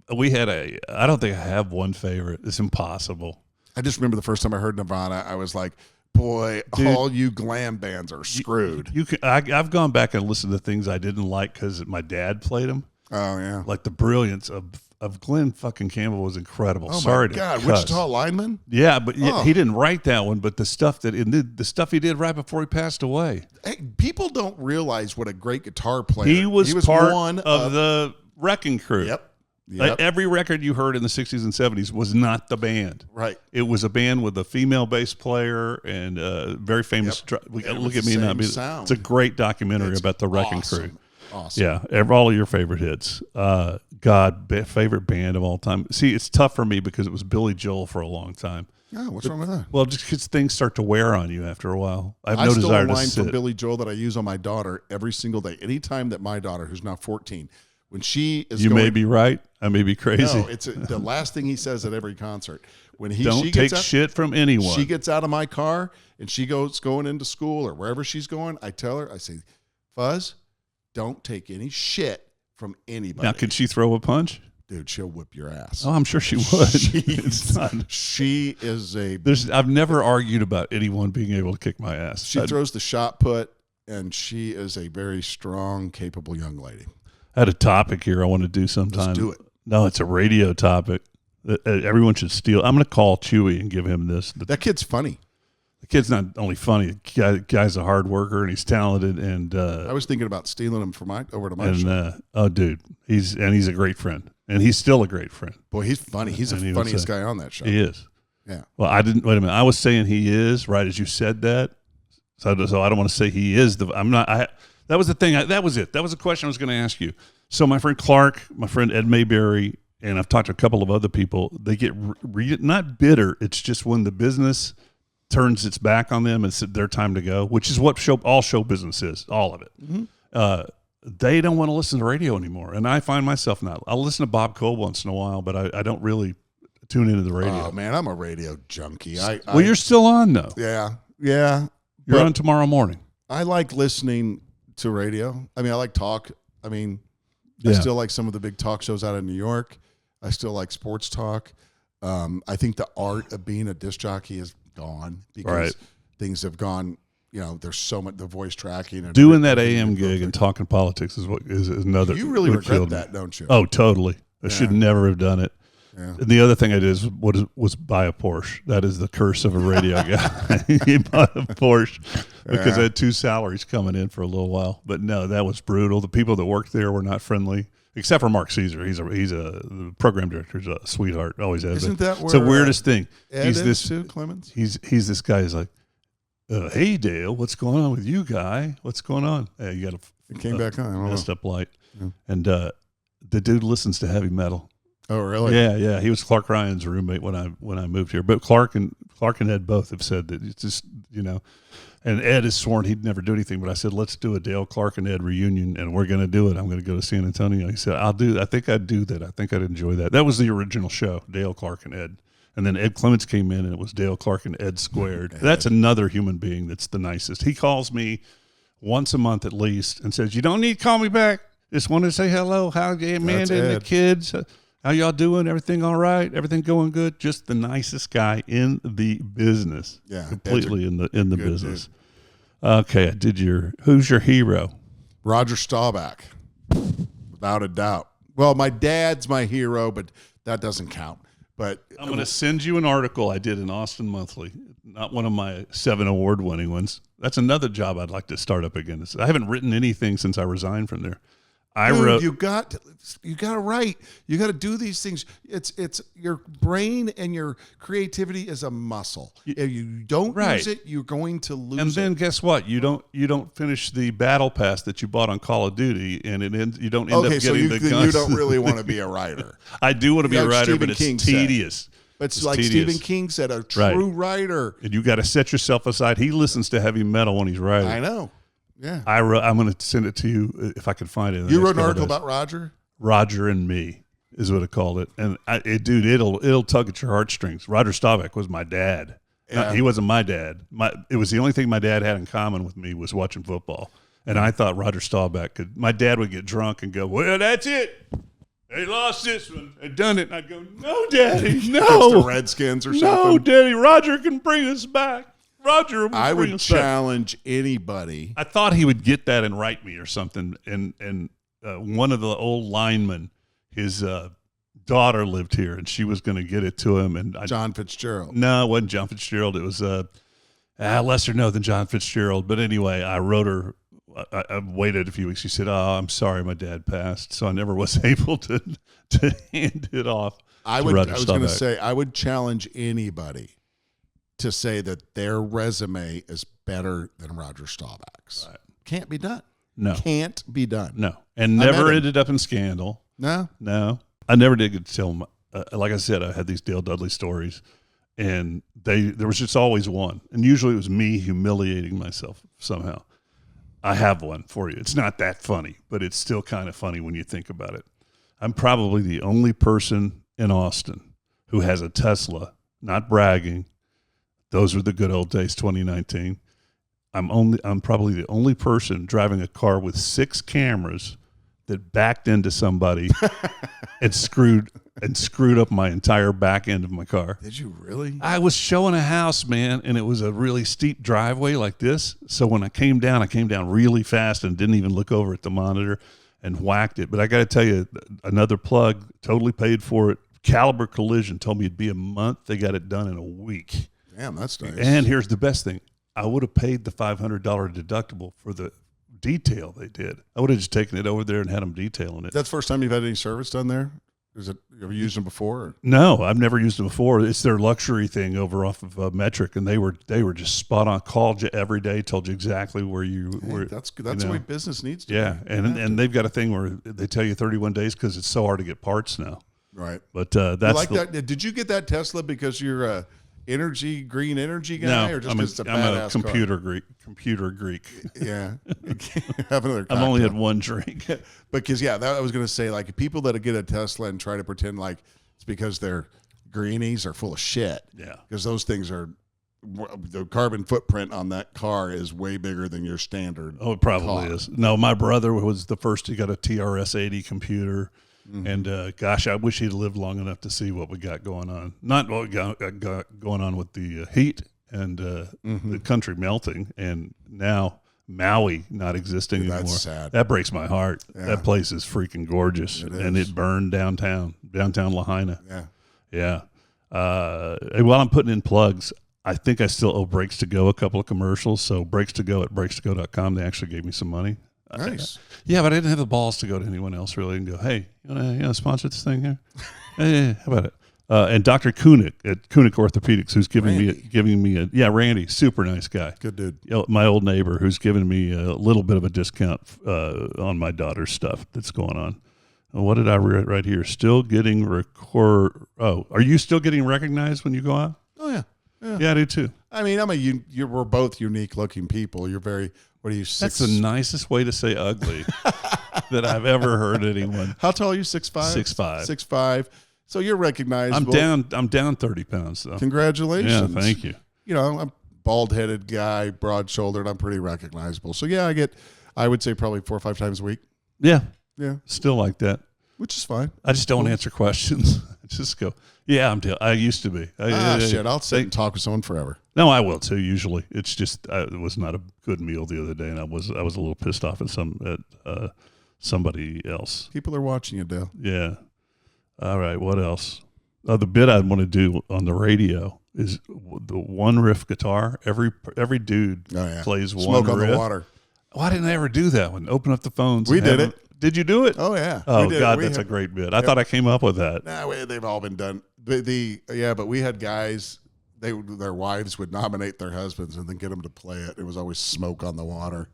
I don't think I have one favorite. It's impossible. I just remember the first time I heard Nirvana, I was like, boy, dude, all you glam bands are screwed. I've gone back and listened to things I didn't like because my dad played them. Oh, yeah. Like the brilliance of Glenn fucking Campbell was incredible. Oh, Sorry my God. to cuss. Wichita lineman? Yeah, but he didn't write that one, but the stuff he did right before he passed away. Hey, people don't realize what a great guitar player. He was part of the Wrecking Crew. Yep. Like every record you heard in the 60s and 70s was not the band. Right. It was a band with a female bass player and a very famous. Look at me now. It's a great documentary about the Wrecking Crew. Awesome. Yeah, all of your favorite hits. Favorite band of all time. See, it's tough for me because it was Billy Joel for a long time. Oh, what's wrong with that? Well, just because things start to wear on you after a while. I have no desire to sit. I stole a line from Billy Billy Joel that I use on my daughter every single day. Anytime that my daughter, who's now 14, when she is may be right. I may be crazy. No, it's the last thing he says at every concert. When Don't take shit from anyone. She gets out of my car and she going into school or wherever she's going. I tell her, I say, Fuzz, don't take any shit from anybody. Now, could she throw a punch? Dude, she'll whip your ass. Oh, I'm sure she would. It's not. She is a. I've never argued about anyone being able to kick my ass. She throws the shot put, and she is a very strong, capable young lady. I had a topic here I want to do sometime. Let's do it. No, it's a radio topic that everyone should steal. I'm going to call Chewy and give him this. That kid's funny. The kid's not only funny, the guy's a hard worker and he's talented. And I was thinking about stealing him from over to my show. Oh, dude, he's a great friend, and he's still a great friend. Boy, he's funny. He's the funniest guy on that show. He is. Yeah. Well, wait a minute. I was saying he is right as you said that. So I don't want to say he is that was the thing. That was it. That was the question I was going to ask you. So my friend Clark, my friend Ed Mayberry, and I've talked to a couple of other people, they get not bitter. It's just when the business turns its back on them, it's their time to go, which is what all show business is, all of it. Mm-hmm. They don't want to listen to radio anymore. And I find myself not. I'll listen to Bob Cole once in a while, but I don't really tune into the radio. Oh, man, I'm a radio junkie. You're still on, though. Yeah. You're on tomorrow morning. I like listening to radio. I mean, I like talk. I mean, I still like some of the big talk shows out of New York. I still like sports talk. I think the art of being a disc jockey is gone because things have gone, there's so much, the voice tracking. And doing that AM gig and talking politics is another. You really regret that, don't you? Oh, totally. I should never have done it. Yeah. And the other thing I did was buy a Porsche. That is the curse of a radio guy. He bought a Porsche because I had 2 salaries coming in for a little while. But no, that was brutal. The people that worked there were not friendly, except for Mark Caesar. The program director's a sweetheart. Always has. Isn't that where it's the weirdest thing? Ed he's is too, Clemens? He's this guy. He's like, hey Dale, what's going on with you, guy? What's going on? Hey, you got It came back on. I don't messed know. up light, Yeah. and the dude listens to heavy metal. Oh, really? Yeah. He was Clark Ryan's roommate when I moved here. But Clark and Ed both have said that it's just, and Ed has sworn he'd never do anything. But I said, let's do a Dale, Clark, and Ed reunion, and we're going to do it. I'm going to go to San Antonio. He said, I think I'd do that. I think I'd enjoy that. That was the original show, Dale, Clark, and Ed. And then Ed Clements came in, and it was Dale, Clark, and Ed squared. That's another human being that's the nicest. He calls me once a month at least and says, you don't need to call me back. Just wanted to say hello. How Amanda and the kids? How y'all doing? Everything all right? Everything going good? Just the nicest guy in the business. Yeah, completely in the business. Dude. Okay, who's your hero? Roger Staubach, without a doubt. Well, my dad's my hero, but that doesn't count. But I'm going to send you an article I did in Austin Monthly, not one of my 7 award-winning ones. That's another job I'd like to start up again. I haven't written anything since I resigned from there. Dude, you got to write. You got to do these things. It's your brain and your creativity is a muscle. If you don't use it, you're going to lose it. And then guess what? You don't finish the battle pass that you bought on Call of Duty, and you don't end up getting the guns. You don't really want to be a writer. I do want to be a writer, but it's tedious. It's like tedious. Stephen King said, a true writer. And you got to set yourself aside. He listens to heavy metal when he's writing. I know. Yeah, I'm going to send it to you if I can find it. You wrote an article about Roger? Roger and Me is what I called it. And dude, it'll tug at your heartstrings. Roger Staubach was my dad. Yeah. He wasn't my dad. It was the only thing my dad had in common with me was watching football. And I thought Roger Staubach my dad would get drunk and go, well, that's it. They lost this one. They done it. And I'd go, no, Daddy, no. It's the Redskins or something. No, Daddy, Roger can bring us back. Roger, I would challenge anybody. I thought he would get that and write me or something. And one of the old linemen, his daughter lived here, and she was going to get it to him. And John Fitzgerald. No, it wasn't John Fitzgerald. It was lesser known than John Fitzgerald. But anyway, I wrote her. I waited a few weeks. She said, "Oh, I'm sorry, my dad passed, so I never was able to hand it off." I was going to say, I would challenge anybody to say that their resume is better than Roger Staubach's. Right. Can't be done. No. Can't be done. No. And never ended up in scandal. No. I never did get to tell them. Like I said, I had these Dale Dudley stories, and there was just always one. And usually it was me humiliating myself somehow. I have one for you. It's not that funny, but it's still kind of funny when you think about it. I'm probably the only person in Austin who has a Tesla, not bragging. Those were the good old days, 2019. I'm probably the only person driving a car with 6 cameras that backed into somebody and screwed up my entire back end of my car. Did you really? I was showing a house, man, and it was a really steep driveway like this. So when I came down really fast and didn't even look over at the monitor and whacked it. But I got to tell you, another plug, totally paid for it. Caliber Collision told me it'd be a month. They got it done in a week. Damn, that's nice. And here's the best thing. I would have paid the $500 deductible for the detail they did. I would have just taken it over there and had them detailing it. That's the first time you've had any service done there? Have you used them before? Or? No, I've never used them before. It's their luxury thing over off of Metric, and they were just spot on. Called you every day, told you exactly where you were. That's the way business needs to be. Yeah, and they've got a thing where they tell you 31 days because it's so hard to get parts now. Right. But that's that. Did you get that Tesla because you're a green energy guy, no, or just because it's a I'm badass a computer Greek. Yeah. Have another cocktail. I've only had one drink. Because I was going to say, like, people that get a Tesla and try to pretend like it's because they're greenies are full of shit. Yeah. Because those things are, the carbon footprint on that car is way bigger than your standard. Oh, it probably car. is. No, my brother was the first to get a TRS-80 computer. Mm-hmm. And gosh, I wish he'd lived long enough to see what we got going on. Not what we got going on with the heat and the country melting, and now Maui not existing anymore. That's sad. That breaks my heart. Yeah. That place is freaking gorgeous, and it burned downtown Lahaina. Yeah, yeah. And while I'm putting in plugs, I think I still owe Brakes to Go a couple of commercials. So Brakes to Go at brakes2go.com. They actually gave me some money. Nice. Yeah, but I didn't have the balls to go to anyone else really and go, hey, you want to sponsor this thing here? Hey, how about it? And Dr. Koenig at Koenig Orthopedics, who's giving me a Randy, super nice guy. Good dude. My old neighbor who's giving me a little bit of a discount on my daughter's stuff that's going on. What did I write right here? Still getting are you still getting recognized when you go out? Oh, yeah. Yeah, I do too. I mean, we're both unique looking people. You're very, what are you, 6? That's the nicest way to say ugly that I've ever heard anyone. How tall are you? 6'5"? 6'5". 6'5". So you're recognizable. I'm down 30 pounds though. Congratulations. Yeah, thank you. I'm a bald-headed guy, broad-shouldered. I'm pretty recognizable. So yeah, I would say probably 4 or 5 times a week. Yeah. Yeah. Still like that. Which is fine. I just don't answer questions. Just go, yeah, I used to be. Shit, I'll sit and talk with someone forever. No, I will too, usually. It's just, it was not a good meal the other day, and I was a little pissed off at somebody else. People are watching you, Dale. Yeah. All right, what else? The bit I want to do on the radio is the one riff guitar. Every dude plays one riff. Smoke on the water. Why didn't I ever do that one? Open up the phones. We did it. Did you do it? Oh, yeah. Oh, God, that's a great bit. I thought I came up with that. Nah, they've all been done. But we had guys, their wives would nominate their husbands and then get them to play it. It was always Smoke on the Water.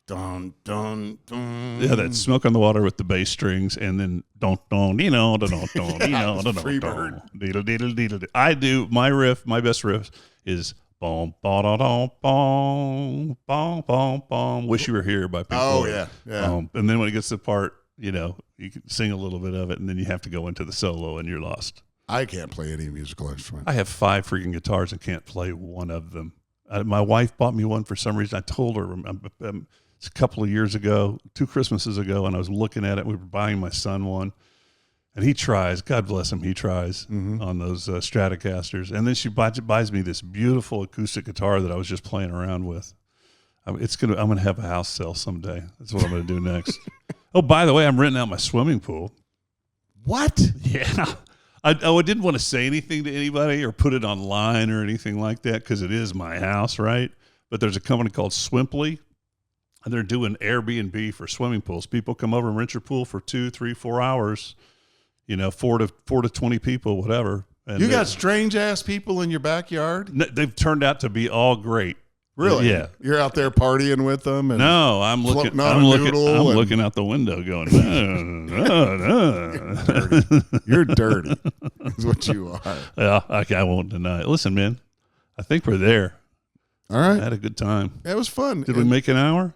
Dun, dun, dun. Yeah, that Smoke on the Water with the bass strings, and then Freebird. I do, my best riff is Bom, ba, da, bom, bom, bom, bom. Wish You Were Here by Pink Floyd. Yeah. And then when it gets to the part, you can sing a little bit of it, and then you have to go into the solo, and you're lost. I can't play any musical instrument. I have 5 freaking guitars and can't play one of them. My wife bought me one for some reason. I told her it's a couple of years ago, 2 Christmases ago, and I was looking at it. We were buying my son one. And he tries, God bless him, he tries on those Stratocasters. And then she buys me this beautiful acoustic guitar that I was just playing around with. I'm going to have a house sale someday. That's what I'm going to do next. Oh, by the way, I'm renting out my swimming pool. What? Yeah. I didn't want to say anything to anybody or put it online or anything like that because it is my house, right? But there's a company called Swimply, and they're doing Airbnb for swimming pools. People come over and rent your pool for 2, 3, 4 hours. 4 to 20 people, whatever. And you got strange ass people in your backyard? They've turned out to be all great. Really? Yeah. You're out there partying with them? And no, I'm looking out the window going, no. You're dirty. Is what you are. Yeah, I won't deny it. Listen, man, I think we're there. All right. I had a good time. It was fun. Did we make an hour?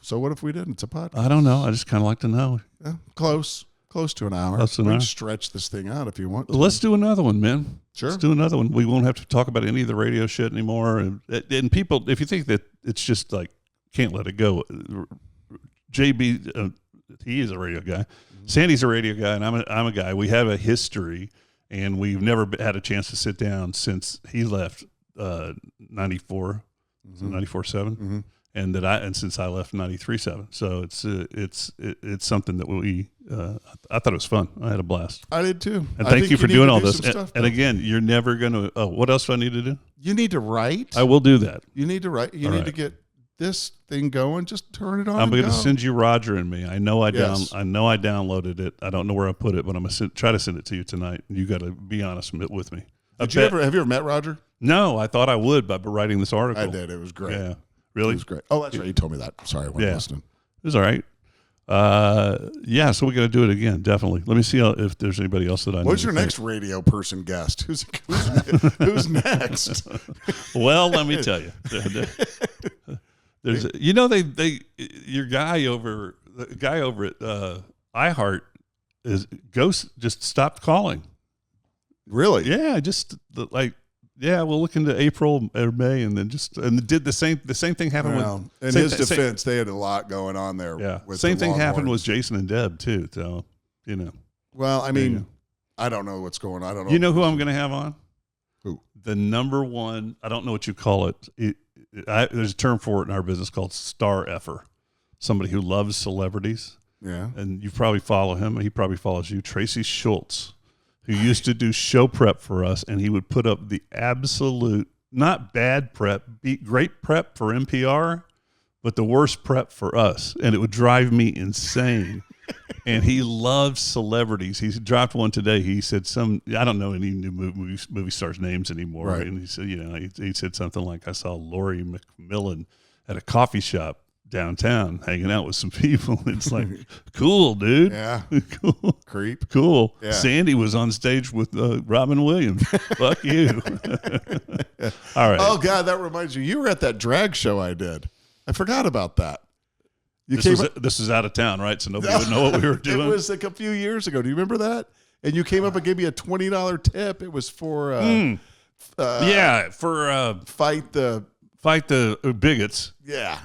So what if we didn't? It's a podcast. I don't know. I just kind of like to know. Yeah, close. close to an hour. Close to an we hour. can stretch this thing out if you want to. Let's do another one, man. Sure. Let's do another one. We won't have to talk about any of the radio shit anymore. And people, if you think that it's just like, can't let it go. JB, he is a radio guy. Sandy's a radio guy, and I'm a guy. We have a history, and we've never had a chance to sit down since he left 94, 94.7, and since I left 93.7. So it's something that we I thought it was fun. I had a blast. I did too. And thank you for doing all this. And again, you're never going to. Oh, what else do I need to do? You need to write. I will do that. You need to write. You need to get this thing going. Just turn it on. I'm going to send you Roger and me. I know I Yes. I know I downloaded it. I don't know where I put it, but I'm going to try to send it to you tonight. You got to be honest with me. Have you ever met Roger? No, I thought I would by writing this article. I did. It was great. Yeah, really, it was great. Oh, that's right. You told me that. Sorry, I wasn't listening. It was all right. Yeah, so we're going to do it again, definitely. Let me see if there's anybody else that I know. What's your next radio person guest? Who's next? Well, let me tell you. There's your guy over at iHeart Ghost just stopped calling. Really? Yeah, we'll look into April or May, and then did the same thing happened with. In his defense, they had a lot going on there. Yeah, with same thing happened Longhorns. with Jason and Deb too. So Well, I mean, I don't know what's going on. I don't know. You know who I'm going to have on? Who? The number one. I don't know what you call it. There's a term for it in our business called star effer. Somebody who loves celebrities. Yeah. And you probably follow him. He probably follows you. Tracy Schultz, who used to do show prep for us, and he would put up the absolute, not bad prep, great prep for NPR, but the worst prep for us. And it would drive me insane. And he loves celebrities. He dropped one today. He said I don't know any new movie stars' names anymore. Right. And he said, he said something like, I saw Lori McMillan at a coffee shop downtown hanging out with some people. It's like, cool, dude. Yeah. Cool. Creep. Cool. Yeah. Sandy was on stage with Robin Williams. Fuck you. All right. Oh, God, that reminds you. You were at that drag show I did. I forgot about that. This is out of town, right? So nobody would know what we were doing. It was like a few years ago. Do you remember that? And you came up and gave me a $20 tip. It was for fight the bigots. Yeah.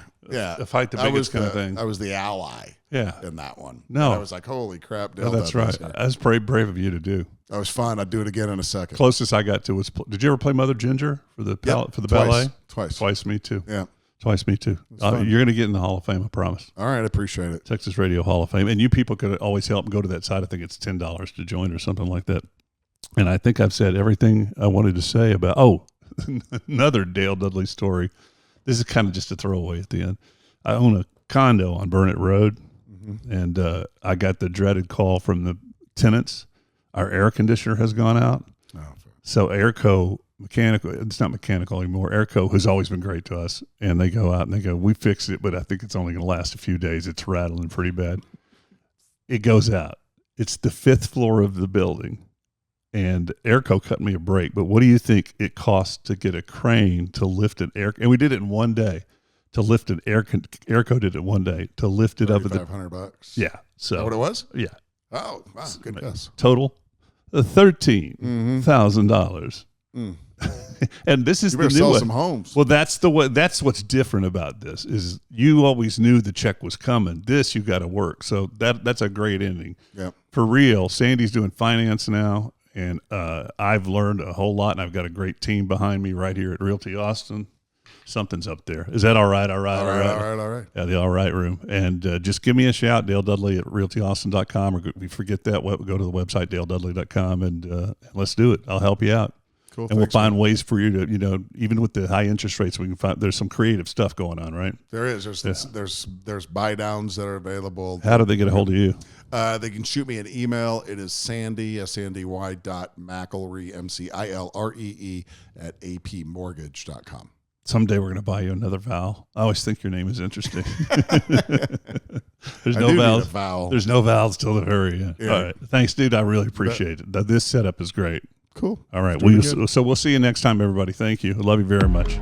Fight the bigots kind of thing. I was the ally. Yeah. In that one. No. And I was like, holy crap. Oh, that's right. That's pretty brave of you to do. That was fun. I'd do it again in a second. Closest I got to was, did you ever play Mother Ginger for the ballet? Twice. Me too. Yeah. Twice, me too. You're going to get in the Hall of Fame, I promise. All right, I appreciate it. Texas Radio Hall of Fame. And you people could always help and go to that site. I think it's $10 to join or something like that. And I think I've said everything I wanted to say about, another Dale Dudley story. This is kind of just a throwaway at the end. I own a condo on Burnout Road, and I got the dreaded call from the tenants. Our air conditioner has gone out. So Airco mechanical, it's not mechanical anymore. Airco has always been great to us, and they go out and they go, we fixed it, but I think it's only going to last a few days. It's rattling pretty bad. It goes out. It's the 5th floor of the building, and Airco cut me a break. But what do you think it costs to get a crane to lift an air? And we did it in one day. To lift an Airco did it one day to lift it up at $500. Yeah. So Is that what it was? Yeah. Oh, wow, good guess. Total $13,000. And this is you better the new sell way. some homes. Well, that's the way. That's what's different about this is you always knew the check was coming. This you got to work. So that's a great ending. Yeah. For real, Sandy's doing finance now, and I've learned a whole lot, and I've got a great team behind me right here at Realty Austin. Something's up there. Is that all right? All right. All right. Yeah, the all right room. And just give me a shout, Dale Dudley at realtyaustin.com, or we forget that. Go to the website, daledudley.com, and let's do it. I'll help you out. Cool. And we'll find ways for you to, even with the high interest rates, we can find there's some creative stuff going on, right? There is. There's buy downs that are available. How do they get a hold of you? They can shoot me an email. It is Sandy, SandyY.Mcllree, MCILREE at apmortgage.com. Someday we're going to buy you another vowel. I always think your name is interesting. There's no vowels. Vowel. There's no vowels till the very end. Yeah. All right. Thanks, dude. I really appreciate it. This setup is great. Cool. All right. We'll see you next time, everybody. Thank you. I love you very much.